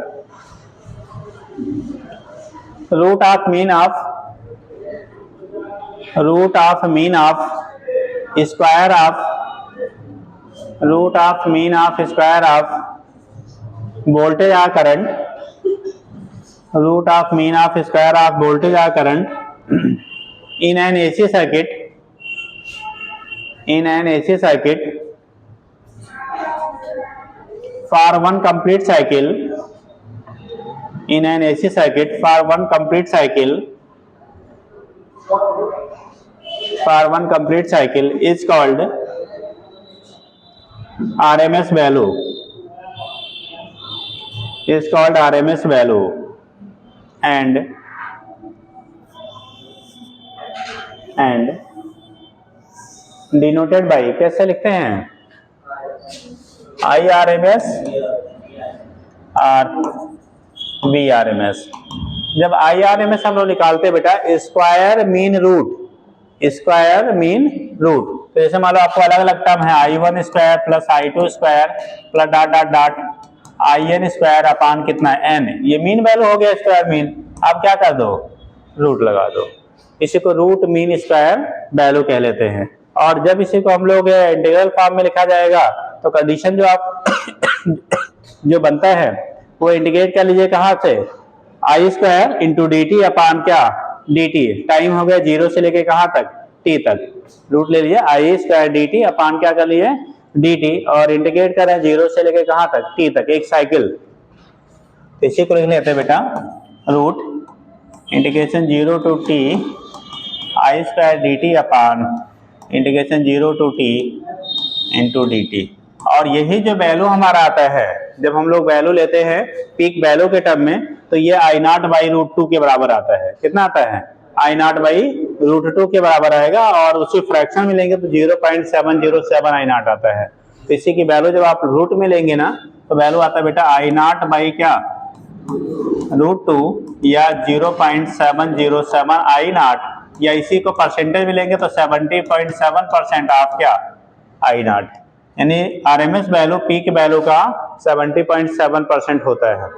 root of mean of, root of mean of square of, root of mean of square of voltage or current, root of mean of square of voltage or current in an AC circuit, in an AC circuit for one complete cycle, in an AC circuit for one complete cycle, for one complete cycle is called RMS value, is called RMS value and denoted by, कैसे लिखते हैं, I R M S or V R M S. जब I R M S हम लोग निकालते हैं बेटा square mean root, square mean root, तो जैसे मान लो आपको अलग अलग टर्म है, I one square plus I two square plus dot dot dot I N square upon कितना एन, ये मीन वैल्यू हो गया स्क्वायर मीन। आप क्या कर दो, रूट लगा दो, इसी को रूट मीन स्क्वायर वैल्यू कह लेते हैं। और जब इसी को हम लोग इंटीग्रल फॉर्म में लिखा जाएगा तो कंडीशन जो आप जो बनता है वो इंटीग्रेट कर लीजिए कहाँ से, आई स्क्वायर इंटू डी टी अपान क्या डी टी, टाइम हो गया जीरो से लेके कहाँ तक, टी तक, रूट ले लीजिए आई स्क्वायर डी टी अपान क्या कर लिए डी टी, और इंटीग्रेट करें जीरो से लेके कहाँ तक, टी तक, एक साइकिल। इसी को लिख लेते हैं बेटा root integration zero to T I square D T upon integration zero to T into D T. और यही जो वैल्यू हमारा आता है, जब हम लोग वैल्यू लेते हैं पीक वैल्यू के टर्म में, तो ये आई नॉट बाई रूट टू के बराबर आता है। कितना आता है, आई नॉट बाई रूट टू के बराबर आएगा, और उसी फ्रैक्शन में लेंगे तो 0.707 आई नॉट आता है। तो इसी की वैल्यू जब आप रूट में लेंगे ना तो वैल्यू आता है बेटा आई नॉट बाई क्या रूट टू, या 0.707 आई नॉट, या इसी को परसेंटेज में लेंगे तो 70.7% ऑफ क्या आई नॉट, यानी आरएमएस वैल्यू पीक वैल्यू का 70.7% होता है।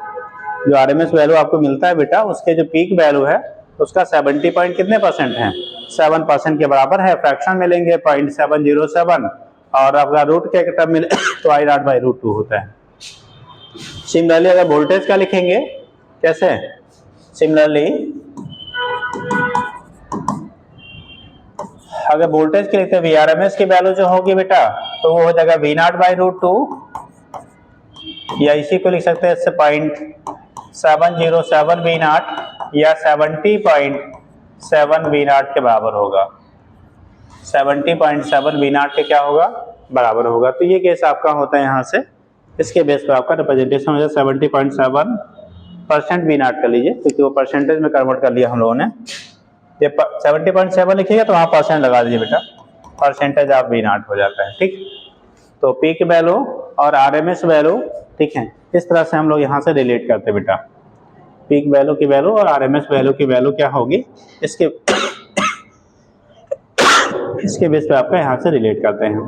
जो आरएमएस वैल्यू आपको मिलता है बेटा उसके जो पीक वैल्यू है उसका 70 पॉइंट कितने परसेंट है, 7% के बराबर है। फ्रैक्शन में लेंगे 0.707, और आपका रूट के टर्म में तो I naught by root to होता है। सिमिलरली अगर वोल्टेज का लिखेंगे कैसे, सिमिलरली अगर वोल्टेज के लिखते हैं Vrms की वैल्यू जो होगी बेटा तो वो हो जाएगा V0/√2, या इसी को लिख सकते हैं इससे 0.707 V0 या 70.7 V0 के बराबर होगा, 70.7 V0 के क्या होगा बराबर होगा। तो ये केस आपका होता है यहाँ से, इसके बेस पर आपका रिप्रेजेंटेशन हो जाए 70.7% V0 कर लीजिए, क्योंकि वो परसेंटेज में कन्वर्ट कर लिया हम लोगों ने। ये 70.7 लिखिएगा तो वहाँ परसेंट लगा दीजिए बेटा, परसेंटेज ऑफ V0 हो जाता है। ठीक, तो पीक वैल्यू और RMS वैल्यू, ठीक है, इस तरह से हम लोग यहाँ से रिलेट करते हैं बेटा। पीक वैल्यू की वैल्यू और RMS वैल्यू की वैल्यू क्या होगी, इसके बेस पे आपका यहाँ से रिलेट करते हैं।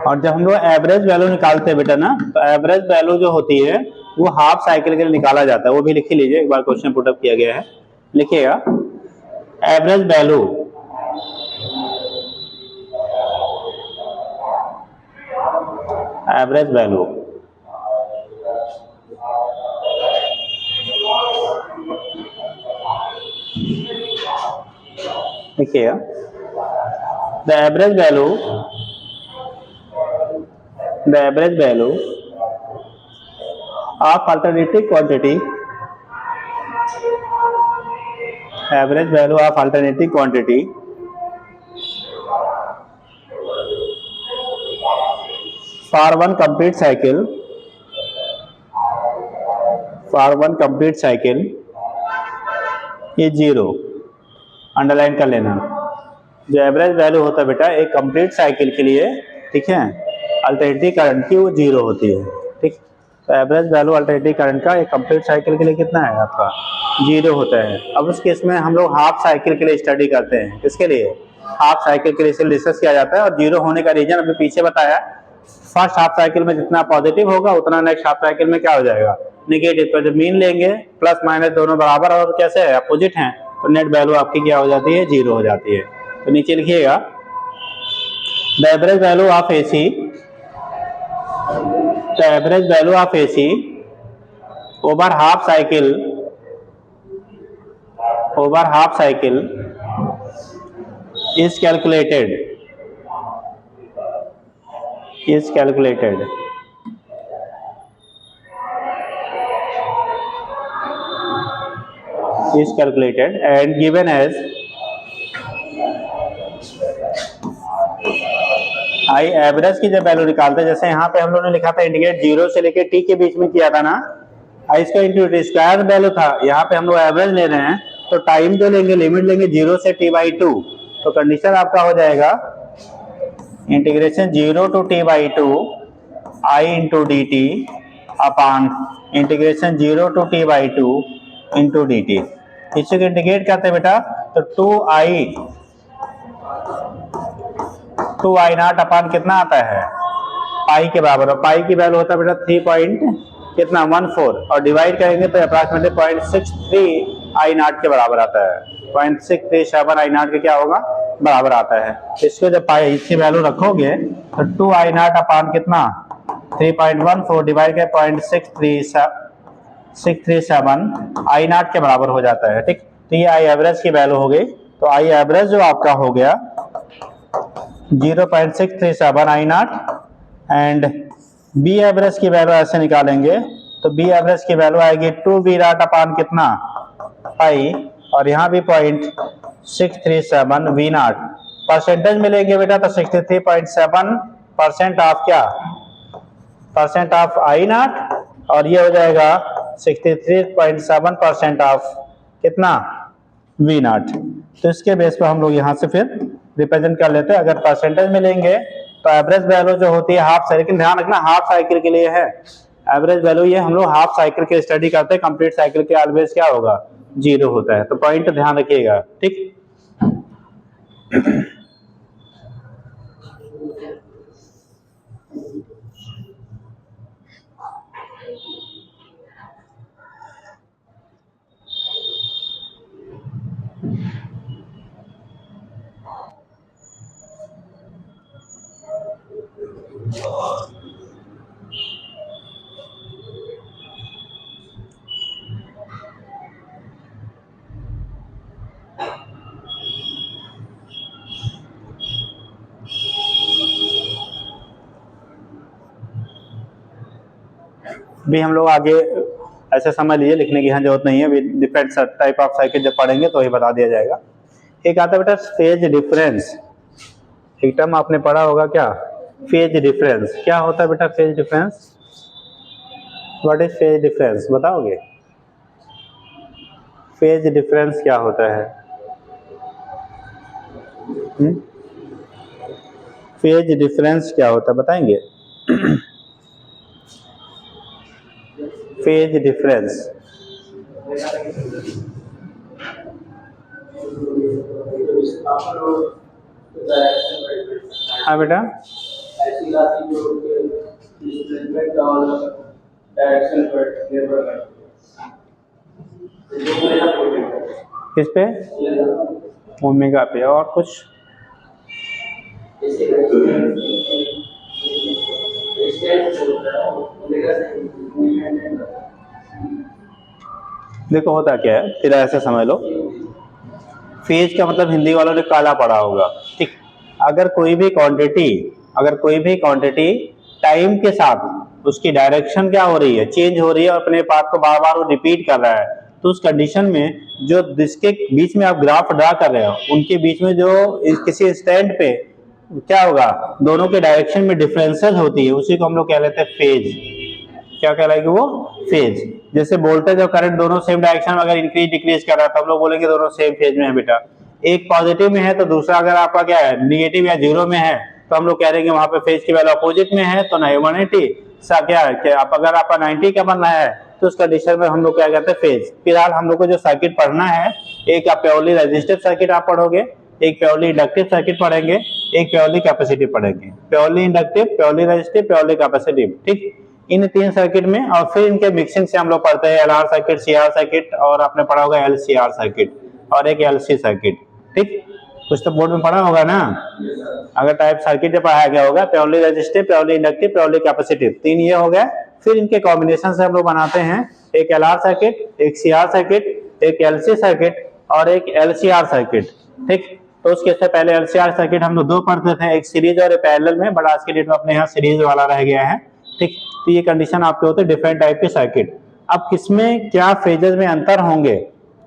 और जब हम लोग एवरेज वैल्यू निकालते हैं बेटा ना, तो एवरेज वैल्यू जो होती है वो हाफ साइकिल के लिए निकाला जाता है, वो भी लिख लीजिए, एक बार क्वेश्चन पुटअप किया गया है, लिखिएगा एवरेज वैल्यू लिखिएगा the average value of alternating quantity, average value of alternating quantity for one complete cycle is 0। Underline कर लेना, जो एवरेज वैल्यू होता है बेटा एक कंप्लीट साइकिल के लिए, ठीक है, अल्टरनेटिव करंट की वो 0 होती है। ठीक, तो एवरेज वैल्यू अल्टरनेटिव करंट का एक कंप्लीट साइकिल के लिए कितना है आपका 0 होता है। अब उस केस में हम लोग हाफ साइकिल के लिए स्टडी करते हैं, किसके लिए, हाफ साइकिल के लिए इसे डिस्कस किया जाता है। और 0 होने का रीजन अभी पीछे बताया, फर्स्ट हाफ साइकिल में जितना पॉजिटिव होगा उतना नेक्स्ट हाफ साइकिल में क्या हो जाएगा निगेटिव। तो जब मीन लेंगे प्लस माइनस दोनों बराबर और कैसे है अपोजिट हैं, तो नेट वैल्यू आपकी क्या हो जाती है 0 हो जाती है। तो नीचे लिखिएगा the average value of AC over half cycle is calculated and given as I average की जब वैल्यू निकालते हैं, जैसे यहाँ पे हम लोगों ने लिखा था इंटीग्रेट 0 से लेके t के बीच में किया था ना, आई इसका इंटीग्रेट स्क्वायर वैल्यू था, यहाँ पे हम लोग एवरेज ले रहे हैं तो टाइम जो लेंगे लिमिट लेंगे 0 से t/2, तो कंडीशन आपका हो जाएगा integration 0 to t/2 I into dt upon integration 0 to t/2 into dt। इसे इंटीग्रेट करते हैं बेटा तो 2i0 अपॉन कितना आता है पाई के बराबर, और पाई की वैल्यू होता है बेटा 3.14 और डिवाइड करेंगे तो अप्रॉक्सीमेटली 0.63i0 के बराबर आता है, 0.637 i0 के क्या होगा बराबर आता है। इसको जब पाई इसकी वैल्यू रखोगे तो 2i0 अपॉन कितना 3.14 डिवाइड के 0.637 i0 के बराबर हो जाता है। ठीक, तो ये आई एवरेज की वैल्यू हो गई। तो आई एवरेज जो आपका हो गया 0.637 i0 एंड बी एवरेज की वैल्यू ऐसे निकालेंगे तो बी एवरेज की वैल्यू आएगी 2v0 अपॉन कितना पाई, और यहाँ भी 0.637 v0 परसेंटेज मिलेंगे बेटा तो 63.7% ऑफ क्या परसेंट ऑफ i0, और ये हो जाएगा 63.7% ऑफ कितना v0। तो इसके बेस पर हम लोग यहाँ से फिर रिप्रेजेंट कर लेते हैं। अगर परसेंटेज में लेंगे तो एवरेज वैल्यू जो होती है हाफ साइकिल, ध्यान रखना हाफ साइकिल के लिए है, एवरेज वैल्यू ये हम लोग हाफ साइकिल के स्टडी करते हैं, कंप्लीट साइकिल के ऑलवेज क्या होगा, 0 होता है। तो पॉइंट ध्यान रखिएगा, ठीक। भी हम लोग आगे ऐसे समझ लीजिए, लिखने की यहाँ जरूरत नहीं है, डिफरेंट टाइप ऑफ साइकिल जब पढ़ेंगे तो ही बता दिया जाएगा। एक आता है बेटा फेज डिफरेंस, एक टर्म आपने पढ़ा होगा क्या, फेज डिफरेंस। क्या होता है बेटा phase difference, what is phase difference, बताओगे? फेज डिफरेंस क्या होता है? फेज डिफरेंस क्या होता है बताएंगे? फेज डिफरेंस, हाँ बेटा, किस पे, ओमेगा पे, और कुछ? देखो होता क्या है, फिर ऐसे समझ लो, फेज का मतलब हिंदी वालों ने काला पढ़ा होगा, ठीक। अगर कोई भी क्वांटिटी टाइम के साथ उसकी डायरेक्शन क्या हो रही है, चेंज हो रही है, और अपने पाथ को बार बार वो रिपीट कर रहा है, तो उस कंडीशन में जो जिसके बीच में आप ग्राफ ड्रा कर रहे हो, उनके बीच में जो किसी स्टैंड पे क्या होगा, दोनों के डायरेक्शन में डिफरेंसेस होती है, उसी को हम लोग कह लेते हैं फेज। क्या कहलाएगी वो, फेज। जैसे वोल्टेज और करंट दोनों सेम डायरेक्शन में अगर इंक्रीज डिक्रीज कर रहा है तो हम लोग बोलेंगे दोनों सेम फेज में है बेटा। एक पॉजिटिव में है तो दूसरा अगर आपका क्या है, निगेटिव या जीरो में है, तो हम लोग कह रहे हैं वहां पे फेज की वैल्यू अपोजिट में है, तो 180 सा क्या है कि आप अगर आपका 90 का बनना है तो उस कंडीशन में हम लोग क्या कहते हैं, फेज। फिलहाल हम लोग को जो सर्किट पढ़ना है, एक आप प्योरली रेजिस्टिव सर्किट आप पढ़ोगे, एक प्योरली इंडक्टिव सर्किट पढ़ेंगे, एक प्योरली कैपेसिटिव पढ़ेंगे, purely inductive, purely resistive, purely capacitive, ठीक। इन 3 सर्किट में, और फिर इनके मिक्सिंग से हम लोग पढ़ते हैं एलआर सर्किट, सीआर सर्किट, और आपने पढ़ा होगा एलसीआर सर्किट, और एक एलसी सर्किट, ठीक। कुछ तो बोर्ड में पढ़ा होगा ना, अगर टाइप सर्किट में पढ़ाया गया होगा, purely resistive, purely inductive, purely capacitive, 3 ये हो गए। फिर इनके कॉम्बिनेशन से हम लोग बनाते हैं एक एलआर सर्किट, एक सीआर सर्किट, एक एलसी सर्किट, और एक एलसीआर सर्किट, ठीक। तो उसके से पहले एलसीआर सर्किट हम लोग 2 पढ़ते थे, एक सीरीज और एक पैरेलल में, बट आज के डेट में अपने यहाँ सीरीज वाला रह गया है, ठीक। तो ये कंडीशन आपके होते हैं डिफरेंट टाइप के सर्किट। अब किसमें क्या फेजेस में अंतर होंगे,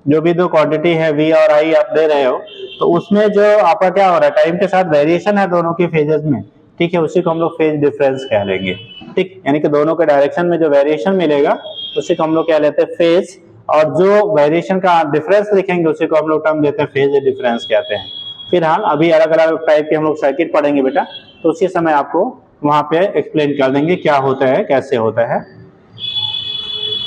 जो भी 2 क्वांटिटी है V और I आप दे रहे हो, तो उसमें जो आपका क्या हो रहा है, टाइम के साथ वेरिएशन है दोनों की फेजेस में, ठीक है, उसी को हम लोग फेज डिफरेंस कह लेंगे, ठीक। यानी कि दोनों के डायरेक्शन में जो वेरिएशन मिलेगा उसी को हम लोग क्या लेते हैं, फेज। और जो वेरिएशन का डिफरेंस लिखेंगे उसी को हम लोग टर्म देते हैं फेज डिफरेंस कहते हैं। फिलहाल अभी अलग अलग टाइप के हम लोग सर्किट पढ़ेंगे बेटा, तो उसी समय आपको वहां पे एक्सप्लेन कर देंगे क्या होता है, कैसे होता है।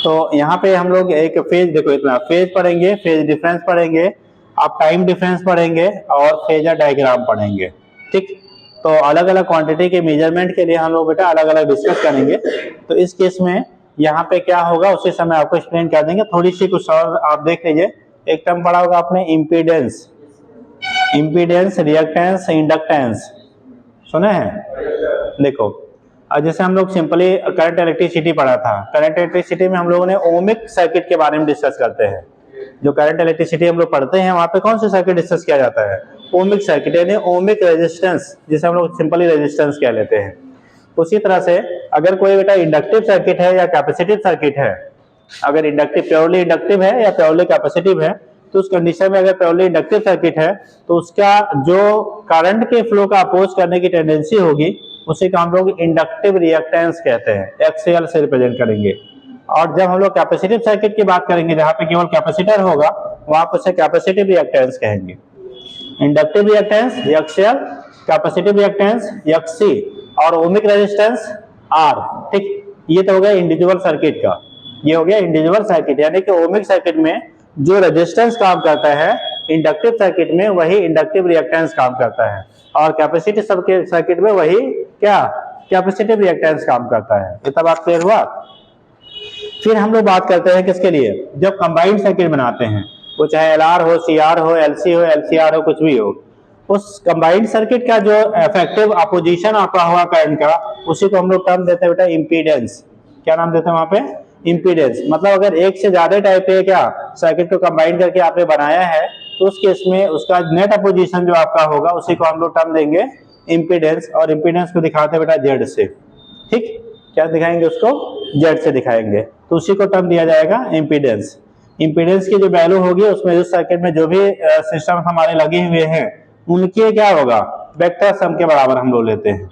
तो यहाँ पे हम लोग एक फेज, देखो इतना फेज पढ़ेंगे, फेज डिफरेंस पढ़ेंगे, आप टाइम डिफरेंस पढ़ेंगे, और फेजर डायग्राम पढ़ेंगे, ठीक। तो अलग अलग क्वांटिटी के मेजरमेंट के लिए हम लोग बेटा अलग अलग डिस्कस करेंगे। तो इस केस में यहाँ पे क्या होगा उसी समय आपको एक्सप्लेन कर देंगे। थोड़ी सी कुछ और आप देख लीजिए, एक टर्म पढ़ा होगा आपने इम्पीडेंस, इम्पीडेंस, रिएक्टेंस, इंडक्टेंस, सुने हैं? देखो जैसे हम लोग सिंपली करंट इलेक्ट्रिसिटी पढ़ा था, करंट इलेक्ट्रिसिटी में हम लोगों ने ओमिक सर्किट के बारे में डिस्कस करते हैं। जो करंट इलेक्ट्रिसिटी हम लोग पढ़ते हैं वहां पे कौन सा सर्किट डिस्कस किया जाता है, ओमिक सर्किट, यानी ओमिक रेजिस्टेंस, जिसे हम लोग सिंपली रेजिस्टेंस कह लेते हैं। उसी तरह से अगर कोई बेटा इंडक्टिव सर्किट है या कैपेसिटिव सर्किट है, अगर इंडक्टिव प्योरली इंडक्टिव है या प्योरली कैपेसिटिव है, तो उस कंडीशन में अगर प्योरली इंडक्टिव सर्किट है तो उसका जो करंट के फ्लो का अपोज करने की टेंडेंसी होगी उसे हम लोग इंडक्टिव रिएक्टेंस कहते हैं, एक्सएल से रिप्रेजेंट करेंगे। और जब हम लोग कैपेसिटिव सर्किट की बात करेंगे जहां पे केवल कैपेसिटर होगा, वहां पर उसे कैपेसिटिव रिएक्टेंस कहेंगे। Inductive reactance XL, capacitive reactance एक्ससी, और ओमिक रेजिस्टेंस आर, ठीक। ये तो हो गया इंडिविजुअल सर्किट का, ये हो गया इंडिविजुअल सर्किट, यानी कि ओमिक सर्किट में जो रेजिस्टेंस काम करता है, इंडक्टिव सर्किट में वही इंडक्टिव रिएक्टेंस काम करता है, और कैपेसिटिव सर्किट में वही क्या, कैपेसिटिव रिएक्टेंस काम करता है। इतना बात क्लियर हुआ। फिर हम लोग बात करते हैं किसके लिए, जब कंबाइंड सर्किट बनाते हैं, वो चाहे एलआर हो, सीआर हो, एलसी हो, एलसीआर हो, कुछ भी हो, उस कंबाइंड सर्किट का जो इफेक्टिव अपोजिशन आपका हुआ करंट का, उसी को हम लोग टर्म देते हैं बेटा इम्पीडेंस। क्या नाम देते हैं वहां पे, इम्पीडेंस। मतलब अगर एक से ज्यादा टाइप के क्या सर्किट को कंबाइन करके आपने बनाया है, तो उस केस में उसका नेट अपोजिशन जो आपका होगा, उसी को हम लोग टर्म देंगे इम्पीडेंस, और इम्पीडेंस को दिखाते हैं बेटा जेड से। ठीक, क्या दिखाएंगे उसको, जेड से दिखाएंगे, तो उसी को टर्म दिया जाएगा इम्पीडेंस। इम्पीडेंस की जो वैल्यू होगी, उसमें जो सर्किट में जो भी सिस्टम हमारे लगे हुए हैं, उनके क्या होगा, वेक्टर सम के बराबर हम लोग लेते हैं।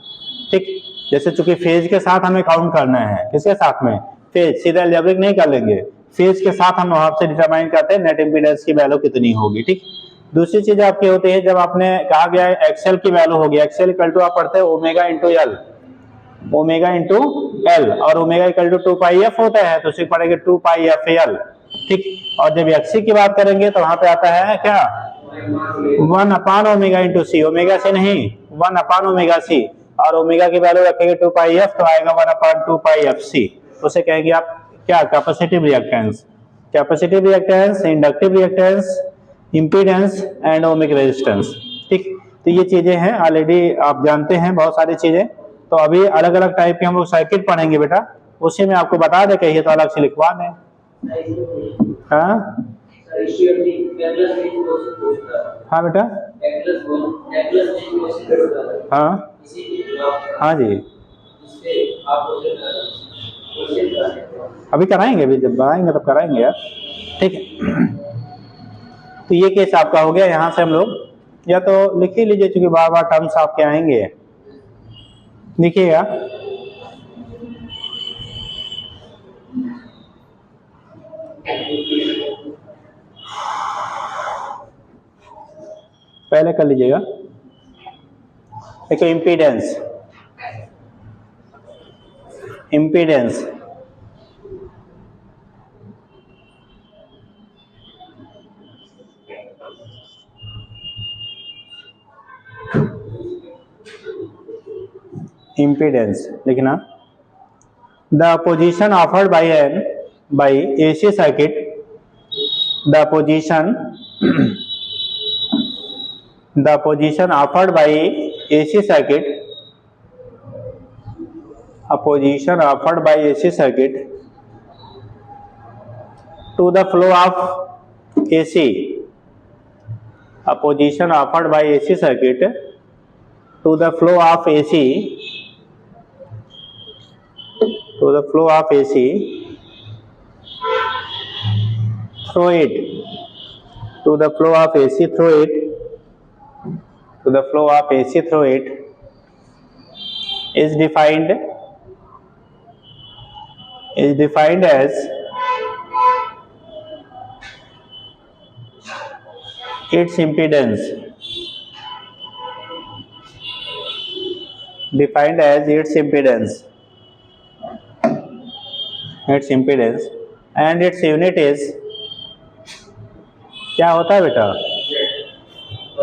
ठीक, जैसे चूंकि फेज के साथ हमें काउंट करना है, किसके साथ में, फेज, सीधा अलजेब्रिक नहीं कर लेंगे, फेज के साथ हम वहां से डिटरमाइन करते हैं नेट इम्पीडेंस की वैल्यू कितनी होगी। ठीक, दूसरी चीज आपकी होती है, जब आपने कहा गया है एक्सएल की वैल्यू होगी, एक्सएल इक्वल टू आप पढ़ते हैं omega into L, omega into L, और omega equal to 2 pi F होता है, तो उसे पढ़ेंगे 2 पाई एफ एल। ठीक, और जब एक्सी की बात करेंगे तो वहां पे आता है क्या, 1 अपान ओमेगा इंटू सी, ओमेगा से नहीं 1 अपान ओमेगा सी, और ओमेगा की वैल्यू रखेंगे 2 पाई एफ, तो आएगा 1 अपान 2 पाई एफ सी। उसे कहेंगे आप क्या, capacitive reactance. Capacitive reactance, inductive reactance, impedance and ohmic resistance. ठीक, तो ये चीजें हैं, ऑलरेडी आप जानते हैं बहुत सारी चीजें। तो अभी अलग अलग टाइप के हम लोग सर्किट पढ़ेंगे बेटा, उसी में आपको बता दे, कहिए तो अलग से लिखवा दें। हाँ हाँ बेटा, हाँ हाँ जी, अभी कराएंगे, अभी जब आएंगे तब कराएंगे यार। ठीक है, तो ये केस आपका हो गया। यहाँ से हम लोग या तो लिख ही लीजिए, क्योंकि बार बार टर्म्स आपके आएंगे, लिखिएगा। पहले कर लीजिएगा, देखो इम्पीडेंस, इम्पीडेंस इम्पीडेंस लिखना, the position offered by an by AC circuit, the position offered by AC circuit, a position offered by AC circuit to the flow of AC, a position offered by AC circuit to the flow of AC, to the flow of AC through it, to the flow of AC through it, to the flow of AC through it is defined as its impedance, defined as its impedance, and its unit is, क्या होता है बेटा,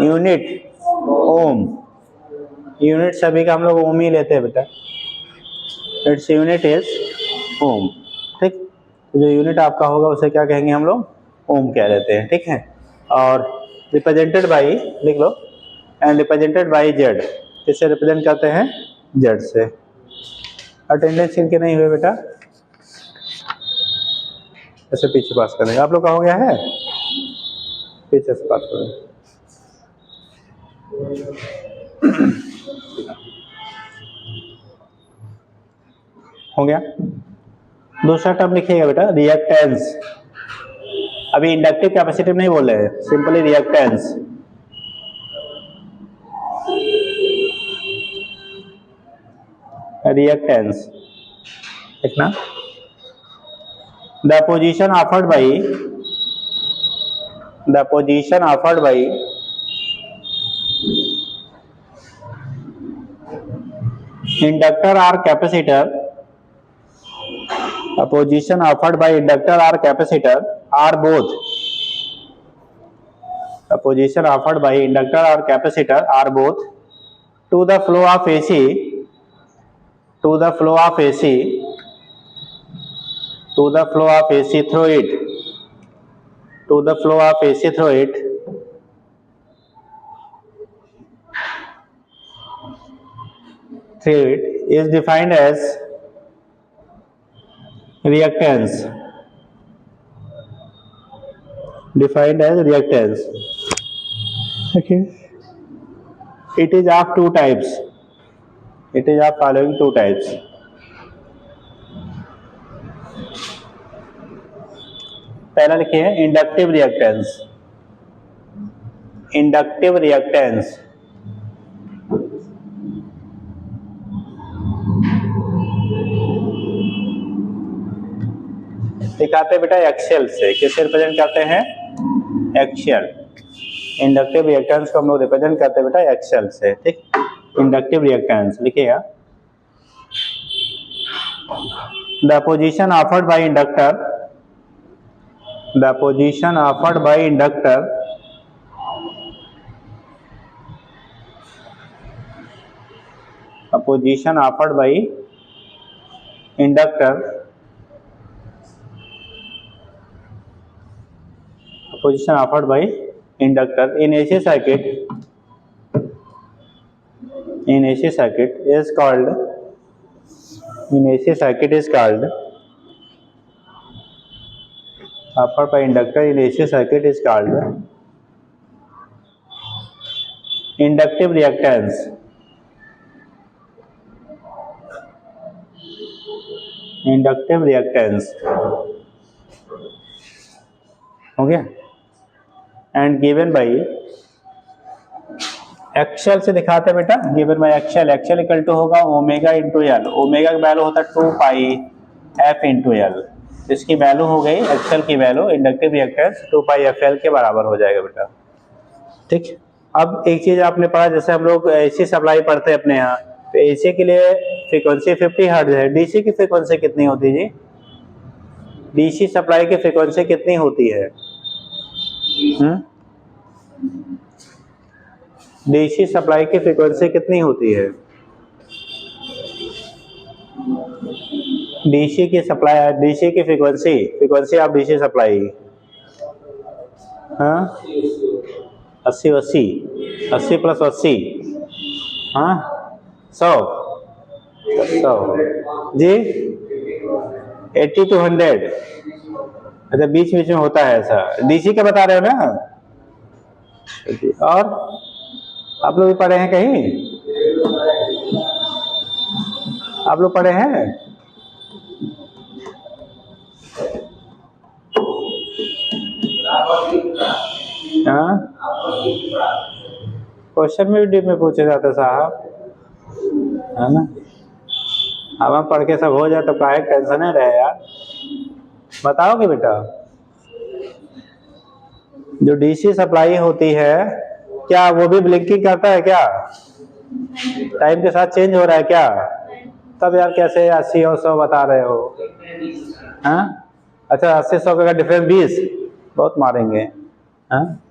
unit ओम, unit सभी का हम लोग ओम ही लेते हैं बेटा, इट्स यूनिट इज ओम। ठीक, तो जो यूनिट आपका होगा उसे क्या कहेंगे हम लोग, ओम कह देते हैं। ठीक है, और रिप्रेजेंटेड बाई लिख लो, एंड रिप्रेजेंटेड बाई जेड, किससे रिप्रेजेंट करते हैं, जेड से। अटेंडेंस इनके नहीं हुए बेटा, ऐसे पीछे पास करेंगे, आप लोग का हो गया है, पीछे से पास करेंगे। हो गया। दूसरा टर्म लिखिएगा बेटा, रिएक्टेंस। अभी इंडक्टिव कैपेसिटिव नहीं बोल रहे हैं, सिंपली रिएक्टेंस। रिएक्टेंस लिखना, the position offered by inductor और capacitor A position offered by inductor or capacitor are both. A position offered by inductor or capacitor are both to the flow of AC, to the flow of AC, to the flow of AC through it, to the flow of AC through it, through it is defined as reactance. Defined as reactance. Okay. It is of two types. It is of following two types. पहला लिखिए inductive reactance. Inductive reactance दिखाते हैं बेटा Excel से. किससे represent करते हैं? Excel. Inductive reactance को हम लोग रिप्रेजेंट करते हैं बेटा एक्सेल से. ठीक. इंडक्टिव रिएक्टेंस लिखिएगा. The position offered bye inductor, the position offered bye inductor a position offered by inductor, a position offered by inductor in AC circuit, in AC circuit is called, in AC circuit is called, offered by inductor in AC circuit is called inductive reactance. Inductive reactance. हो गया. And given by Excel से दिखाते हैं बेटा. Given by XL. XL equal to होगा omega into L. Omega का value होता है 2 पाई एफ इंटू एल. इसकी वैल्यू हो गई एक्सेल की value inductive reactance 2 pi F L के बराबर हो जाएगा बेटा. ठीक. अब एक चीज आपने पढ़ा, जैसे हम लोग एसी सप्लाई पढ़ते हैं अपने यहाँ, तो एसी के लिए फ्रीक्वेंसी 50 हर्ट्ज है. डीसी की फ्रीक्वेंसी कितनी होती है जी? डीसी सप्लाई की फ्रीक्वेंसी कितनी होती है? डीसी सप्लाई की फ्रीक्वेंसी कितनी होती है? डीसी की सप्लाई, डीसी की frequency, frequency of DC supply 80 80 80 plus 80 100 जी 80 to 100. अच्छा, बीच बीच में होता है ऐसा. डीसी का बता रहे हो ना? और आप लोग भी पढ़े हैं कहीं? आप लोग पढ़े हैं? हाँ, क्वेश्चन में भी डीप में पूछे जाते साहब, है ना? अब हम पढ़ के सब हो जाए तो काहे टेंशन है रहे यार. बताओगे बेटा, जो डीसी सप्लाई होती है क्या वो भी ब्लिंकिंग करता है क्या? टाइम के साथ चेंज हो रहा है क्या? तब यार कैसे 80 और 100 बता रहे हो? हाँ, अच्छा 80-100 का डिफरेंस 20 बहुत मारेंगे. हाँ,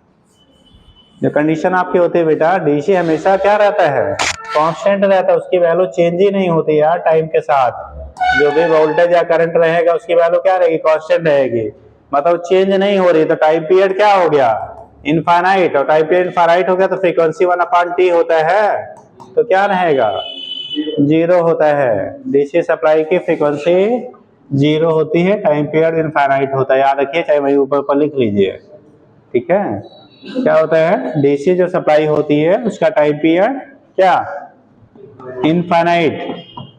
जो कंडीशन आपकी होती है बेटा, डीसी हमेशा क्या रहता है? कांस्टेंट रहता है. उसकी वैल्यू चेंज ही नहीं होती यार टाइम के साथ. जो भी वोल्टेज या करंट रहेगा उसकी वैल्यू क्या रहेगी? कांस्टेंट रहेगी. मतलब चेंज नहीं हो रही. तो टाइम पीरियड क्या हो गया? इनफाइनाइट. और टाइम पीरियड इनफाइनाइट हो गया तो फ्रीक्वेंसी 1/t होता है, तो क्या रहेगा? 0 होता है. डीसी सप्लाई की फ्रीक्वेंसी 0 होती है, टाइम पीरियड इनफाइनाइट होता है. याद रखिए, चाहे वही ऊपर पर लिख लीजिए. ठीक है. क्या होता है? डीसी जो सप्लाई होती है उसका टाइम पीरियड क्या? इनफाइनाइट.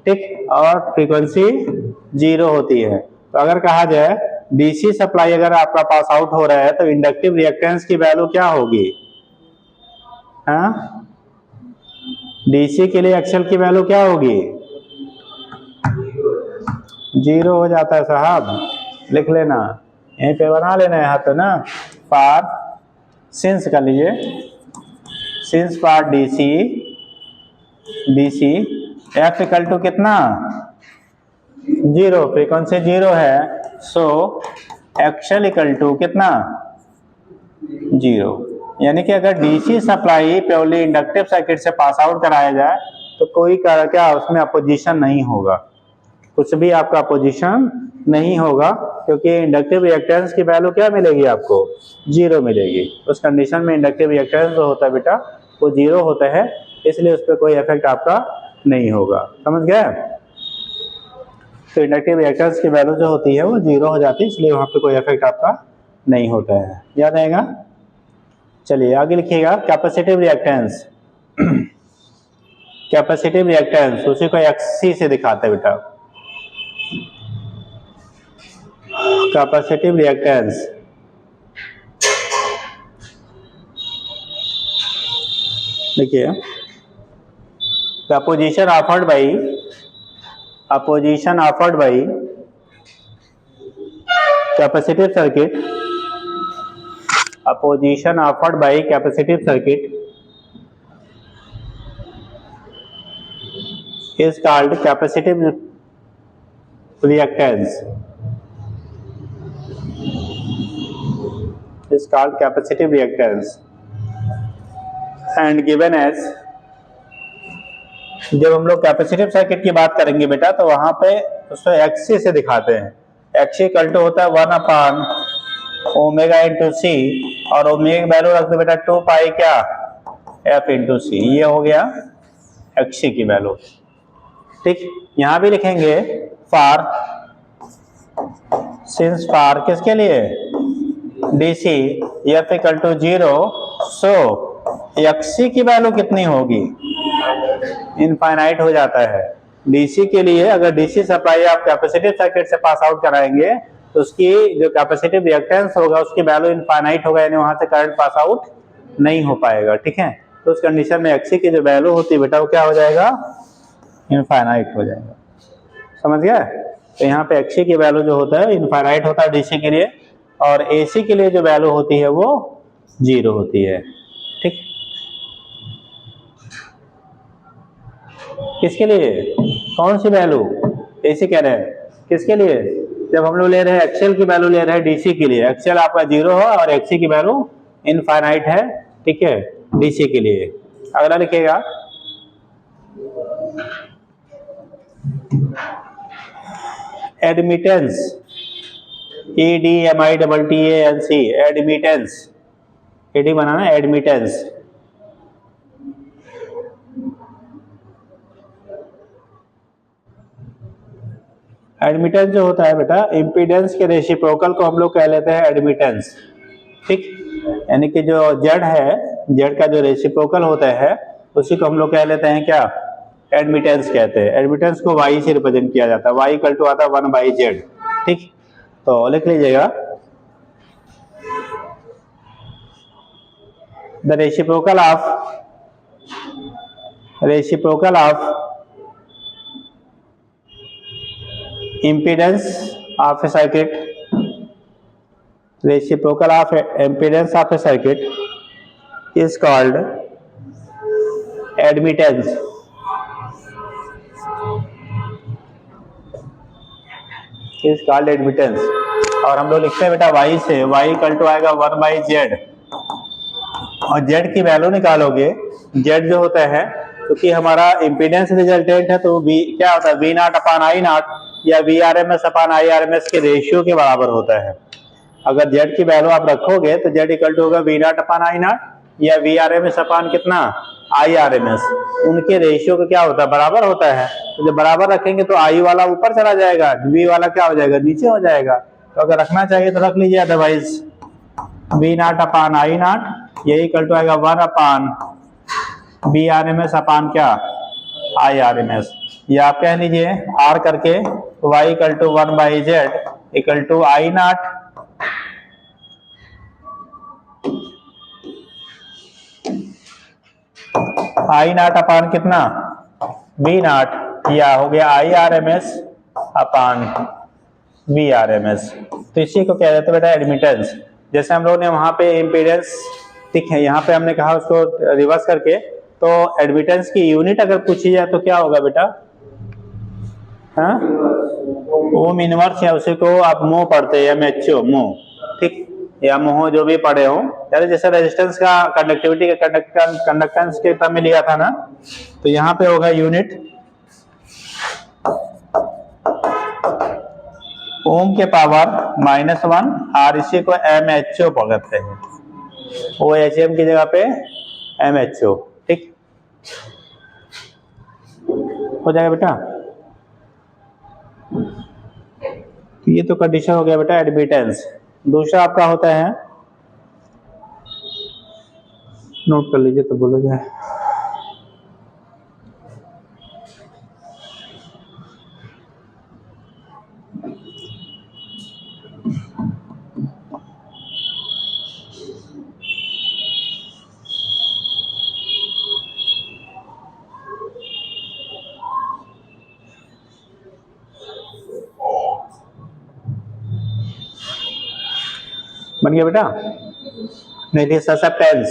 ठीक. और फ्रीक्वेंसी 0 होती है. तो अगर कहा जाए डीसी सप्लाई अगर आपका पास आउट हो रहा है तो इंडक्टिव रिएक्टेंस की वैल्यू क्या होगी? हाँ, डीसी के लिए एक्सेल की वैल्यू क्या होगी? 0 हो जाता है साहब. लिख लेना, यहीं पे बना लेना है हाथ ना. फॉर सिंस कर लीजिए, since for DC F equal to कितना? जीरो, फ्रीक्वेंसी जीरो है, सो एक्चुअल इक्वल टू कितना, जीरो। यानी कि अगर DC supply purely inductive circuit से पास आउट कराया जाए तो कोई क्या उसमें अपोजिशन नहीं होगा, कुछ भी आपका अपोजिशन नहीं होगा, क्योंकि इंडक्टिव रिएक्टेंस की वैल्यू क्या मिलेगी आपको, जीरो मिलेगी। उस कंडीशन में इंडक्टिव रिएक्टेंस जो होता है बेटा वो जीरो होता है, इसलिए उस पर कोई इफेक्ट आपका नहीं होगा। समझ गए? तो इंडक्टिव रिएक्टेंस की वैल्यू जो होती है वो जीरो हो जाती है, इसलिए वहां पे कोई इफेक्ट आपका नहीं होता है। याद आएगा? चलिए आगे लिखिएगा, कैपेसिटिव रिएक्टेंस। कैपेसिटिव रिएक्टेंस उसी को एक्सी से दिखाते हैं बेटा। कैपेसिटिव रिएक्टेंस देखिए, opposition offered by capacitive circuit, opposition offered by capacitive circuit is called capacitive reactance, is called capacitive reactance and given as, जब हम लोग कैपेसिटिव सर्किट की बात करेंगे बेटा तो वहां पे उसको एक्सी से दिखाते हैं। एक्सी इक्वल टू होता है 1 अपान ओमेगा इंटू सी, और ओमेगा की वैल्यू रख दो बेटा 2 पाई क्या, एफ इंटू सी, ये हो गया एक्सी की वैल्यू। ठीक, यहां भी लिखेंगे फार, सिंस फार किसके लिए, DC, F equal to zero, so XC की वैल्यू कितनी होगी, इनफाइनाइट हो जाता है। डीसी के लिए अगर डीसी सप्लाई आप कैपेसिटिव सर्किट से पास आउट कराएंगे तो उसकी जो कैपेसिटिव रिएक्टेंस होगा उसकी वैल्यू इनफाइनाइट होगा, यानी वहां से करंट पास आउट नहीं हो पाएगा। ठीक है, तो उस कंडीशन में एक्सी की जो वैल्यू होती है बेटा वो क्या हो जाएगा, इनफाइनाइट हो जाएगा। समझ गया? तो यहाँ पे एक्सी की वैल्यू जो होता है इनफाइनाइट होता है डीसी के लिए, और एसी के लिए जो वैल्यू होती है वो जीरो होती है। ठीक, किसके लिए, कौन सी वैल्यू, एसी कह रहे हैं, किसके लिए, जब हम लोग ले रहे हैं एक्सएल की वैल्यू ले रहे हैं डीसी के लिए, एक्सएल आपका जीरो है और एक्सी की वैल्यू इनफाइनाइट है। ठीक है, डीसी के लिए। अगला लिखिएगा, एडमिटेंस, EDMITTANC, एडमिटेंस, एडी बनाना, एडमिटेंस। एडमिटेंस जो होता है बेटा इम्पीडेंस के रेसिप्रोकल को हम लोग कह लेते हैं एडमिटेंस। ठीक, यानी कि जो जेड है, जेड का जो रेसिप्रोकल होता है उसी को हम लोग कह लेते हैं क्या, एडमिटेंस कहते हैं। एडमिटेंस को वाई से रिप्रेजेंट किया जाता है, वाई इक्वल टू आता है 1/z। ठीक, तो लिख लीजिएगा, the reciprocal of impedance of a circuit, reciprocal of impedance of a circuit is called admittance, is called admittance। और हम लोग लिखते हैं बेटा y से, y इक्वल टू आएगा 1/z, और z की वैल्यू निकालोगे, z जो होता है क्योंकि हमारा इम्पीडेंस रिजल्टेंट है तो v क्या होता है, V not upon I not या VRMS अपान IRMS के रेशियो के बराबर होता है। अगर Z की वैल्यू आप रखोगे तो Z इक्वल टू होगा V not upon I not या VRMS अपान कितना, IRMS, उनके रेशियो का क्या होता है, बराबर होता है। तो जब बराबर रखेंगे तो I वाला ऊपर चला जाएगा, V वाला क्या हो जाएगा, नीचे हो जाएगा। तो अगर रखना चाहिए तो रख लीजिए, otherwise V not upon I not ये इक्वल टू आएगा 1 अपान VRMS अपान क्या, IRMS, या आप कह लीजिए R करके y equal to 1/z equal to I not upon कितना, V नॉट, या हो गया IRMS अपान VRMS। तो इसी को कह देते हैं बेटा एडमिटेंस। जैसे हम लोग ने वहां पे इम्पीडेंस, ठीक है, यहाँ पे हमने कहा उसको रिवर्स करके, तो एडमिटेंस की यूनिट अगर पूछी जाए तो क्या होगा बेटा, हाँ, ओम इनवर्स या उसी को आप मो पढ़ते हैं, MHO मो, ठीक, या मोह जो भी पढ़े हो, यानी जैसे रेजिस्टेंस का कंडक्टिविटी का कंडक्टेंस के टर्म में लिया था ना, तो यहाँ पे होगा यूनिट ओम के पावर -1 और इसी को MHO पढ़ते हैं, OHM की जगह पे MHO, ठीक हो जाएगा बेटा। तो ये तो कंडीशन हो गया बेटा एडमिटेंस। दूसरा आपका होता है, नोट कर लीजिए तो बोलो जाए, बन गया बेटा। नहीं, susceptance,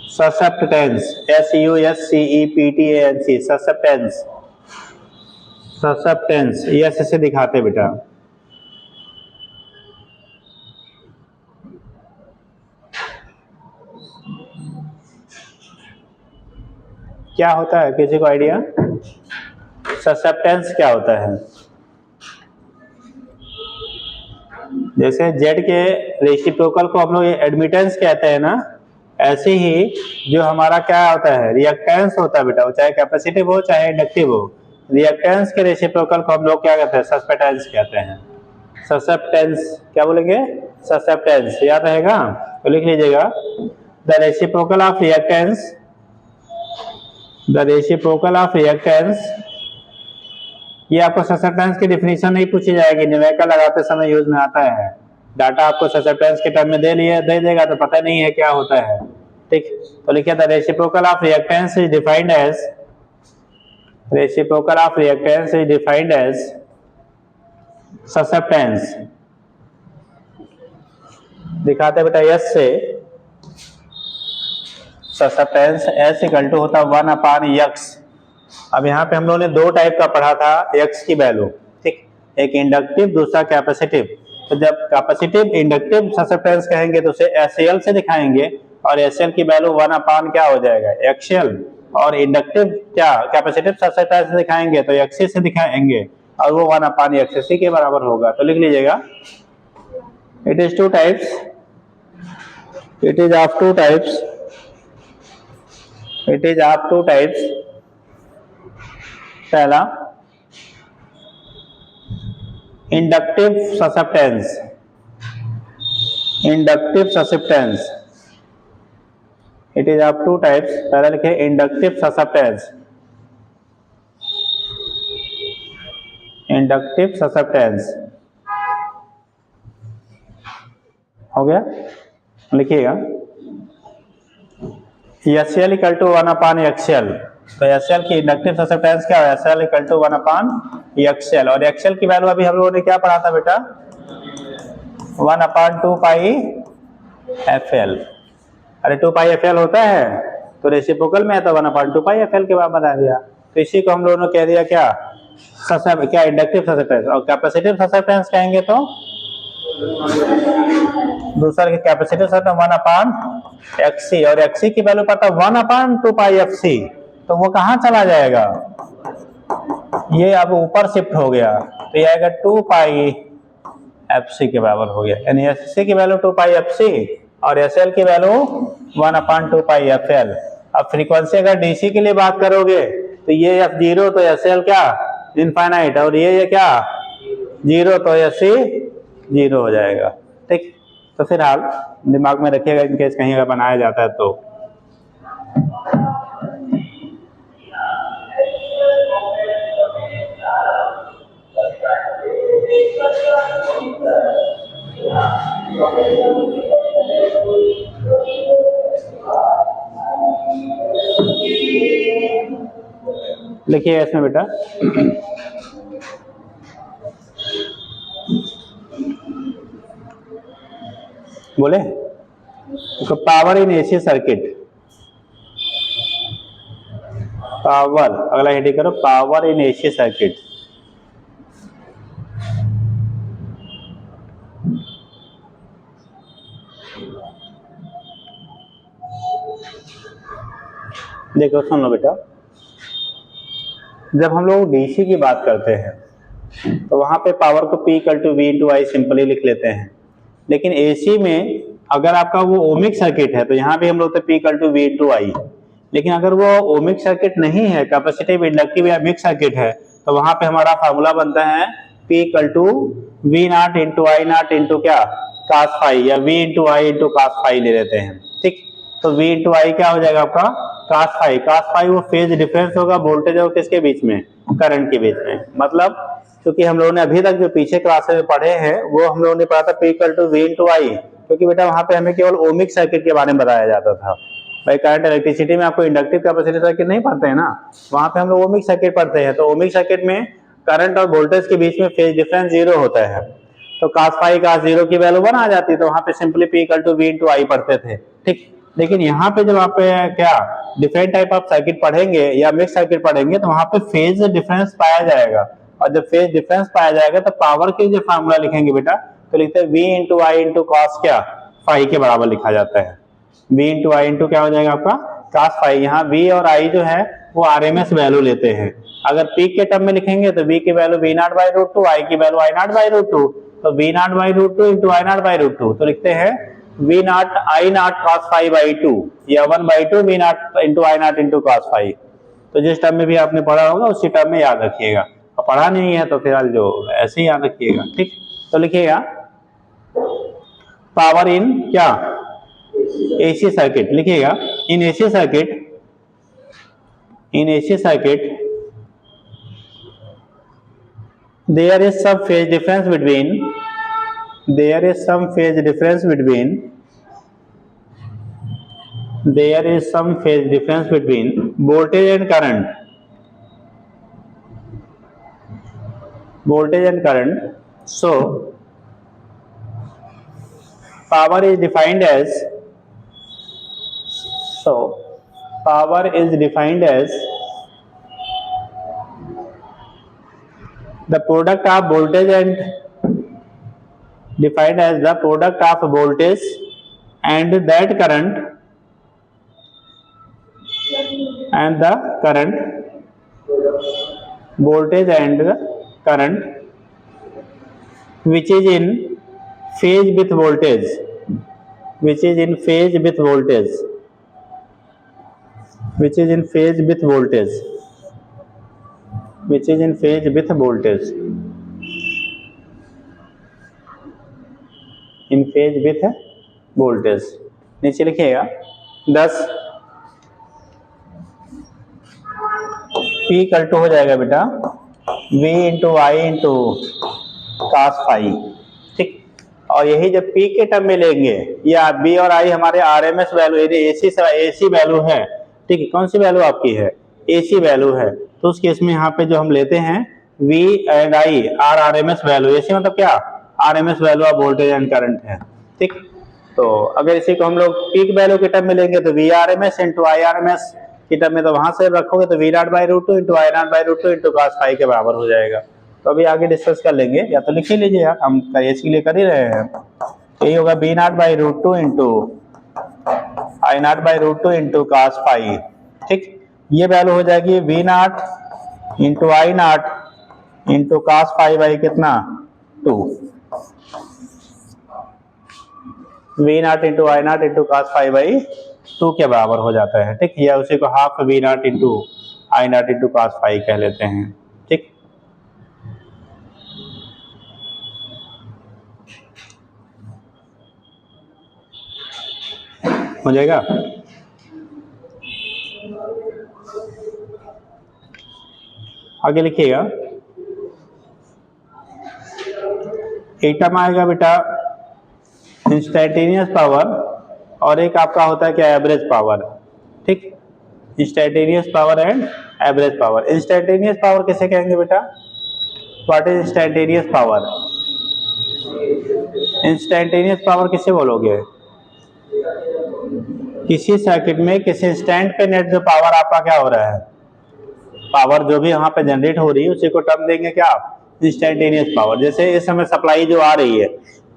susceptance, SUSCEPTANC, susceptance, susceptance ये ऐसे दिखाते बेटा। क्या होता है, किसी को आइडिया? ससेप्टेंस क्या होता है? जैसे जेड के रेसिप्रोकल को हम लोग एडमिटेंस कहते हैं ना, ऐसे ही जो हमारा क्या होता है, रिएक्टेंस होता है बेटा, वो चाहे कैपेसिटिव हो चाहे इंडक्टिव हो, रिएक्टेंस के रेसिप्रोकल को हम लोग क्या कहते हैं, ससेप्टेंस कहते हैं। ससेप्टेंस क्या बोलेंगे? ससेप्टेंस, याद रहेगा तो लिख लीजिएगा, the reciprocal of reactance, the reciprocal of reactance. ये आपको ससेप्टेंस की डिफिनीशन नहीं पूछी जाएगी, न्यूमेरिकल लगाते समय यूज में आता है। डाटा आपको ससेप्टेंस के टर्म में दे देगा तो पता नहीं है क्या होता है, ठीक। तो लिखिए the reciprocal of reactance is defined as, reciprocal of reactance is defined as susceptance. दिखाते बेटा एस से, ससेप्टेंस S इक्वल टू होता 1/x। अब यहाँ पे हम लोगों ने दो टाइप का पढ़ा था x की वैल्यू, ठीक, एक इंडक्टिव दूसरा कैपेसिटिव। तो जब कैपेसिटिव इंडक्टिव ससेप्टेंस कहेंगे तो उसे SL से दिखाएंगे, और SL की वैल्यू 1/ क्या हो जाएगा, XL, और इंडक्टिव क्या कैपेसिटिव ससेप्टेंस से दिखाएंगे तो XC से दिखाएंगे, और वो 1/XC के बराबर होगा। तो लिख लीजिएगा, it is two types, it is of two types, it is of two types. पहला inductive susceptance, inductive susceptance, it is of two types. पहला लिखे इंडक्टिव ससेप्टेंस, इंडक्टिव ससेप्टेंस हो गया, लिखिएगा SL इक्वल टू 1/XL। तो SL की inductive susceptance क्या है, SL इक्वल टू 1/XL, और XL की वैल्यू अभी हम लोगों ने क्या पढ़ा था बेटा, 1/2πFL। अरे 2πFL होता है तो रेसिप्रोकल में है तो 1/2πFL के बराबर आ गया। तो इसी को हम लोगों ने कह दिया क्या, क्या इंडक्टिव ससेप्टेंस। और कैपेसिटिव ससेप्टेंस कहेंगे तो दूसरा के कैपेसिटिव ससेप्टेंस 1/XC, और XC की वैल्यू पता 1/2πFC, तो वो कहाँ चला जाएगा, ये अब ऊपर शिफ्ट हो गया, तो ये आएगा 2πFC के बराबर हो गया। यानी SC की वैल्यू 2πFC और SL की वैल्यू 1/2πFL। अब फ्रीक्वेंसी अगर DC के लिए बात करोगे तो ये F0 तो SL क्या इनफाइनाइट, और ये क्या 0 तो SC 0 हो जाएगा, ठीक। तो फिलहाल दिमाग में रखिएगा इन केस कहीं अगर बनाया जाता है तो। लिखिए इसमें बेटा, बोले तो power in AC circuit, power, अगला हेडिंग करो पावर इन AC सर्किट। देखो सुन लो बेटा, जब हम लोग डीसी की बात करते हैं तो वहां पे पावर को P equal to V into I simply लिख लेते हैं, लेकिन एसी में अगर आपका वो ओमिक सर्किट है तो यहाँ भी हम लोग P equal to V into I, लेकिन अगर वो ओमिक सर्किट नहीं है, कैपेसिटिव इंडक्टिव या मिक्स सर्किट है, तो वहां पे हमारा फार्मूला बनता है P equal to V not into I not into क्या cos फाई, या V into I into cos phi ले लेते हैं। ठीक, तो V इंटू आई क्या हो जाएगा आपका cos फाई। cos फाई वो फेज डिफरेंस होगा वोल्टेज और किसके बीच में, करंट के बीच में। मतलब क्योंकि हम लोगों ने अभी तक जो पीछे क्लासेस में पढ़े हैं वो हम लोगों ने पढ़ा था P equal to V into I, क्योंकि बेटा वहां पे हमें केवल ओमिक सर्किट के बारे में बताया जाता था। भाई करंट इलेक्ट्रिसिटी में आपको इंडक्टिव कैपेसिटिव सर्किट नहीं पढ़ते हैं ना, वहां पे हम लोग ओमिक सर्किट पढ़ते हैं। तो ओमिक सर्किट में करंट और वोल्टेज के बीच में फेज डिफरेंस 0 होता है, तो cos फाई cos 0 की वैल्यू 1 आ जाती है, तो वहां पे simply P equal to V into I पढ़ते थे। ठीक, लेकिन यहाँ पे जब आप क्या डिफरेंट टाइप ऑफ सर्किट पढ़ेंगे या मिक्स सर्किट पढ़ेंगे तो वहां पे फेज डिफरेंस पाया जाएगा, और जब फेज डिफरेंस पाया जाएगा तो पावर के जो फार्मूला लिखेंगे बेटा, तो लिखते हैं V into I into cos क्या फाई के बराबर लिखा जाता है। V इंटू आई इंटू क्या हो जाएगा आपका cos फाई। यहाँ V और I जो है वो आरएमएस वैल्यू लेते हैं। अगर पीक के टर्म में लिखेंगे तो V की value V not by root two, I की value I not by root two, तो V not by root two into I not by root two, तो लिखते हैं V not I not cos phi by two, या 1/2 V not into I not into cos phi. तो जिस term में भी आपने पढ़ा होगा उसी टर्म में याद रखिएगा, और पढ़ा नहीं है तो फिलहाल जो ऐसे ही याद रखिएगा। ठीक, तो लिखिएगा पावर इन क्या एसी सर्किट, लिखिएगा in AC circuit, in AC circuit there is some phase difference between voltage and current. So power is defined as the product of voltage and defined as the product of voltage and that current and the current, voltage and the current which is in phase with voltage, which is in phase with voltage, which is in phase with voltage, which is in phase with voltage, in phase with voltage। नीचे लिखिएगा 10 P equal to हो जाएगा बेटा V into I into cos phi. ठीक, और यही जब P के टर्म में लेंगे, या B और I हमारे RMS वैल्यू, यदि AC वैल्यू है, ठीक है, कौन सी वैल्यू आपकी है, AC वैल्यू है, तो उस केस में यहाँ पे जो हम लेते हैं V and I are RMS value. AC मतलब क्या, RMS value of voltage and current है। ठीक, तो अगर इसी को हम लोग पीक वैल्यू के टर्म में लेंगे तो V RMS into I RMS की टर्म में, तो वहां से रखोगे तो V not by root two into I not by root two into cos phi के बराबर हो जाएगा। तो अभी आगे डिस्कस कर लेंगे, या तो लिख ही लीजिए यार, हम एच के लिए कर ही रहे हैं। यही होगा V not by root two into I not by root two into cos phi. ठीक, ये वैल्यू हो जाएगी V not into I not into cos phi by कितना 2, V not into I not into cos phi by 2 के बराबर हो जाता है। ठीक, या उसी को half V not into I not into cos phi कह लेते हैं। ठीक, हो जाएगा। आगे लिखिएगा, एक टर्म आएगा बेटा इंस्टैन्टेनियस पावर, और एक आपका होता है क्या एवरेज पावर। ठीक, instantaneous power and average power. Instantaneous power किसे कहेंगे बेटा, what is instantaneous power, instantaneous power किसे बोलोगे, किसी सर्किट में किसी इंस्टेंट पे नेट जो पावर आपका क्या हो रहा है, पावर जो भी वहां पे जनरेट हो रही है उसी को टर्म देंगे क्या आप, इंस्टैन्टेनियस पावर। जैसे इस समय सप्लाई जो आ रही है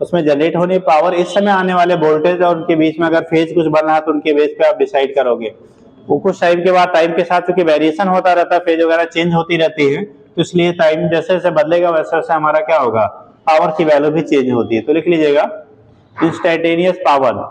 उसमें जनरेट होने पावर, इस समय आने वाले वोल्टेज और उनके बीच में अगर फेज कुछ बन रहा है तो उनके बेस पे आप डिसाइड करोगे। वो कुछ टाइम के बाद टाइम के साथ क्योंकि वेरिएशन होता रहता है, फेज वगैरह चेंज होती रहती है, तो इसलिए टाइम जैसे जैसे बदलेगा वैसे वैसे हमारा क्या होगा, पावर की वैल्यू भी चेंज होती है। तो लिख लीजिएगा instantaneous power,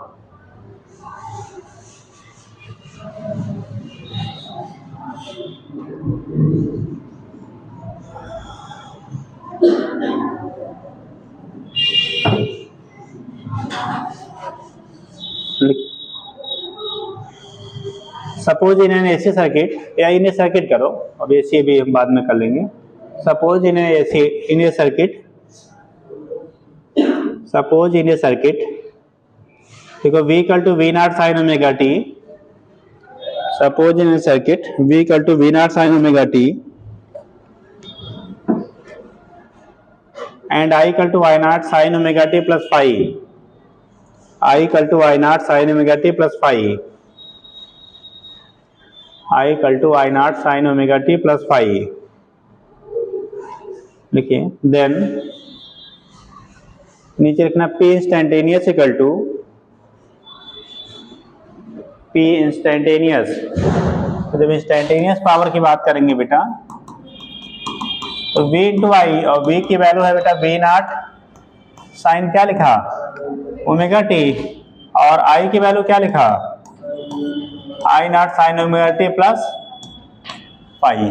suppose in an AC circuit, या इन ए सर्किट करो, अब एसी भी हम बाद में कर लेंगे। Suppose in AC, in a circuit, suppose in a circuit, देखो V equal to V not sine omega T, suppose in a circuit V equal to V not sine omega T and I equal to I not sine omega T plus five, I equal to I not sine omega T plus five, I equal to I not sine omega T plus five, लिखिए। Then नीचे लिखना P instantaneous equal to P instantaneous. तो जब instantaneous power की बात करेंगे बेटा, तो V इंटू आई, और V की वैल्यू है बेटा V नॉट साइन क्या लिखा, ओमेगा टी, और I की वैल्यू क्या लिखा, I not sine omega T plus five.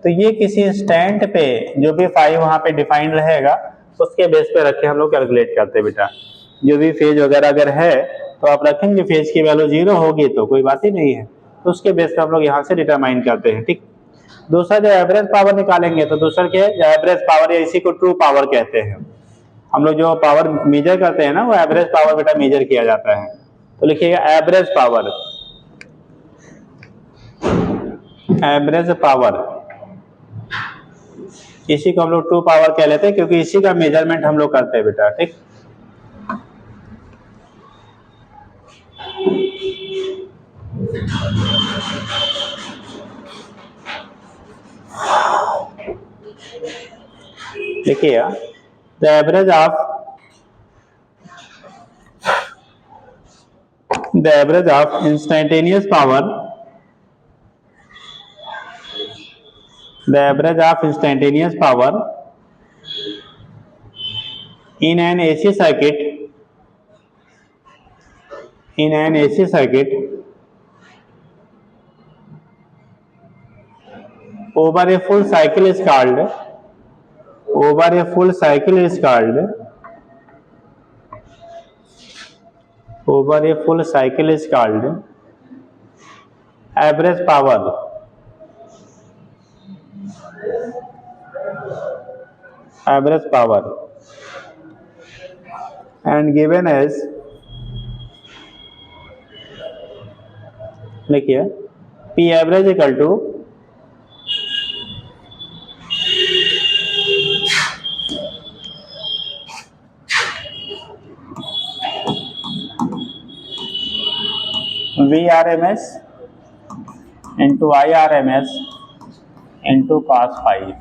तो ये किसी इंस्टेंट पे जो भी फाइव वहां पे डिफाइंड रहेगा उसके बेस पे रख के हम लोग कैलकुलेट करते हैं बेटा। जो भी फेज वगैरह अगर है तो आप रखेंगे, फेज की वैल्यू 0 होगी तो कोई बात ही नहीं है, तो उसके बेस पे हम लोग यहाँ से डिटरमाइन करते हैं, ठीक। दूसरा जो एवरेज पावर निकालेंगे, तो दूसरा क्या है, एवरेज पावर, या इसी को ट्रू पावर कहते हैं। हम लोग जो पावर मेजर करते हैं ना, वो एवरेज पावर बेटा मेजर किया जाता है। तो लिखिएगा एवरेज पावर, एवरेज पावर, इसी को हम लोग ट्रू पावर कह लेते हैं क्योंकि इसी का मेजरमेंट हम लोग करते हैं बेटा, ठीक। देखिए the average of instantaneous power, the average of instantaneous power in an AC circuit, in an AC circuit over a full cycle is called, over a full cycle is called, over a full cycle is called average power, average power, and given as, देखिए P average equal to VRMS into IRMS into cos five,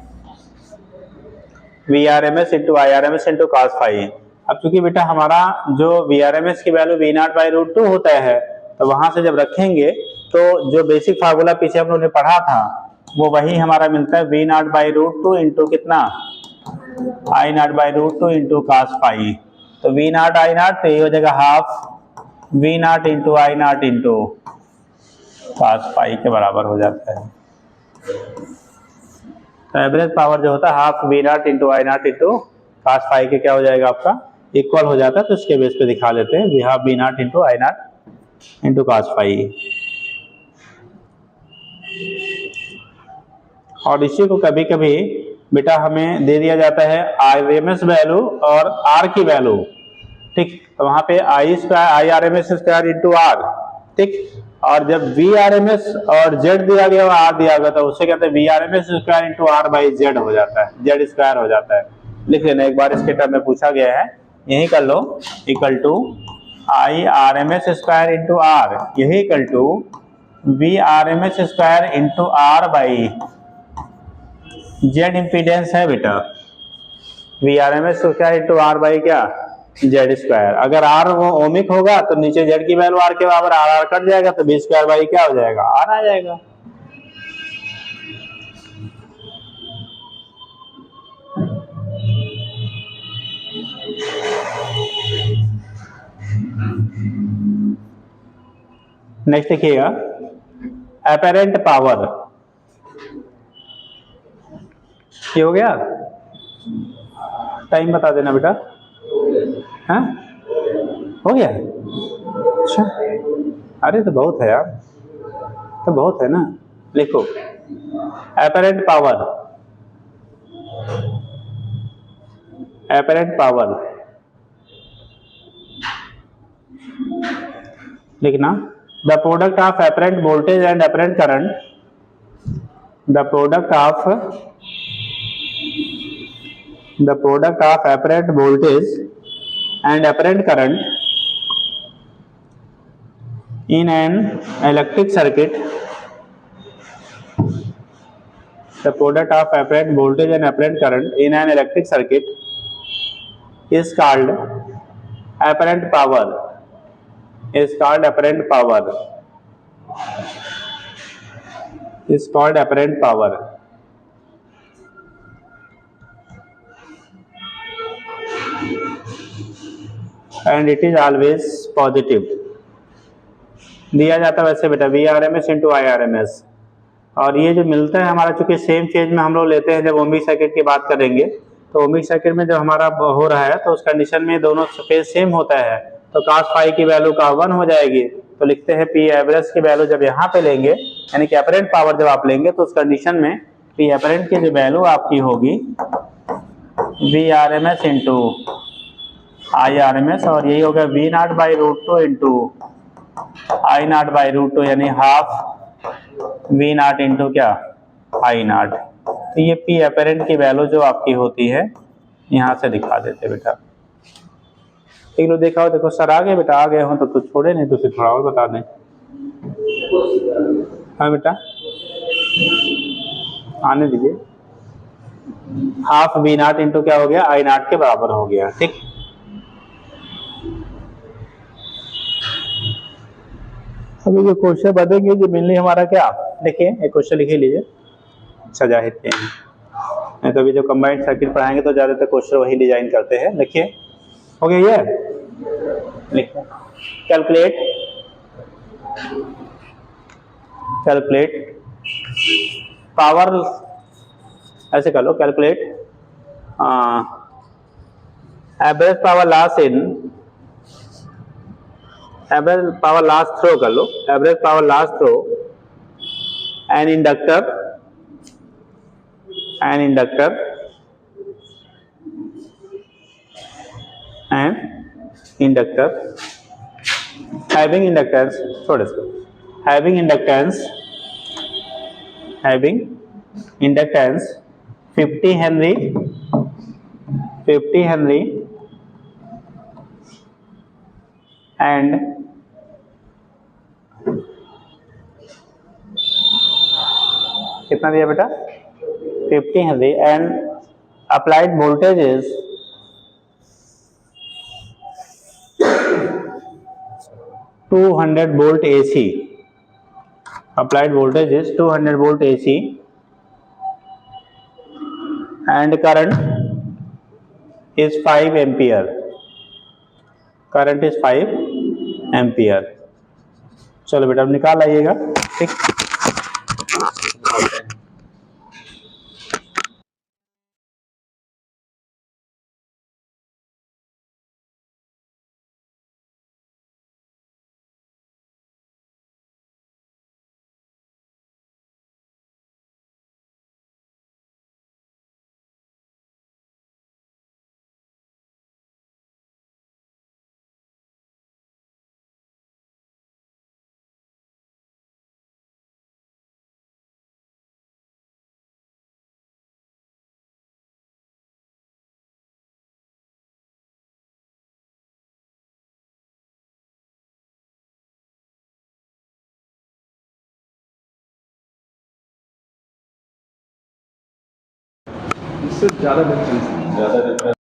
VRMS into IRMS into cos five. अब चूंकि बेटा हमारा जो VRMS की value V not by root 2 होता है, तो वहां से जब रखेंगे तो जो बेसिक फार्मूला पीछे हम लोगों ने पढ़ा था वो वही हमारा मिलता है, V not by root 2 into कितना, I not by root 2 into cos five. तो V नॉट I नॉट, तो ये हो जाएगा half V not into I not into cos five के बराबर हो जाता है। तो एवरेज पावर जो होता है half V not into I not into cos five के क्या हो जाएगा आपका, इक्वल हो जाता है। तो इसके बेस पे दिखा लेते हैं, वी half V not into I not into cos five. और इसी को कभी कभी बेटा हमें दे दिया जाता है RMS वैल्यू और R की वैल्यू, ठीक। तो वहां पे IRMS स्क्वायर इंटू R, ठीक। और जब VRMS और Z दिया गया और R दिया गया तो उससे कहते हैं VRMS square into R by Z हो जाता है, Z स्क्वायर हो जाता है। लिख लेना एक बार, इसके टर्म में पूछा गया है, यही कर लो, equal to IRMS square into R, यही equal to VRMS square into R by Z impedance है बेटा, VRMS square into R by क्या जेड स्क्वायर। अगर आर वो ओमिक होगा तो नीचे जेड की वैल्यू आर के बराबर, आर आर कट जाएगा तो बी स्क्वायर बाई क्या हो जाएगा, आर आ जाएगा। नेक्स्ट देखिएगा अपेरेंट पावर, ये हो गया। टाइम बता देना बेटा। हाँ हो गया, अच्छा अरे तो बहुत है यार, तो बहुत है ना। लिखो अपेरेंट पावर, अपेरेंट पावर लिखना, the product of apparent voltage and apparent current, the product of apparent voltage and apparent current in an electric circuit, the product of apparent voltage and apparent current in an electric circuit is called apparent power, is called apparent power, is called apparent power। And it is always positive. दिया जाता है वैसे बेटा V R M S into I R M S, और ये जो मिलता है हमारा चूंकि सेम फेज में हम लोग लेते हैं, जब ओमिक सर्किट की बात करेंगे तो ओमिक सर्किट में जब हमारा हो रहा है तो उस कंडीशन में दोनों फेज सेम होता है, तो cos फाई की वैल्यू का 1 हो जाएगी। तो लिखते हैं पी एवरेज की वैल्यू जब यहाँ पे लेंगे, यानी कि अपेरेंट पावर जब आप लेंगे तो उस कंडीशन में पी एवरेंट की जो वैल्यू आपकी होगी V R M S into I R M S, और यही होगा V naught by root two into I naught by root two, यानी हाफ वी नॉट इंटू क्या आई नॉट। तो ये पी अपेरेंट की वैल्यू जो आपकी होती है यहाँ से दिखा देते बेटा। एक लोग देखा हो, देखो सर आ गए बेटा, आ गए हो तो छोड़े नहीं तो फिर थोड़ा और बता दें। हाँ बेटा आने दीजिए, हाफ वी नॉट इंटू क्या हो गया आई नॉट के बराबर हो गया, ठीक। अभी जो क्वेश्चन बनेंगे जो मेनली हमारा क्या, देखिए एक क्वेश्चन लिख लीजिए सजाहिद के, नहीं तो अभी जो कंबाइंड सर्किट पढ़ाएंगे तो ज्यादातर क्वेश्चन वही डिजाइन करते हैं। देखिए हो गया ये, लिखो कैलकुलेट, कैलकुलेट पावर, ऐसे कर लो calculate average power loss in, average power loss through कर लो, average power loss through an inductor, an inductor and inductor having inductance, छोड़ इसको, having inductance, having inductance 50 henry, 50 henry and कितना दिया बेटा 50 henry and applied voltage is 200 volt AC, applied voltage is 200 volt AC and current is 5 ampere, current is 5 ampere। चलो बेटा अब निकाल आइएगा, ठीक। इससे ज़्यादा डिफरेंस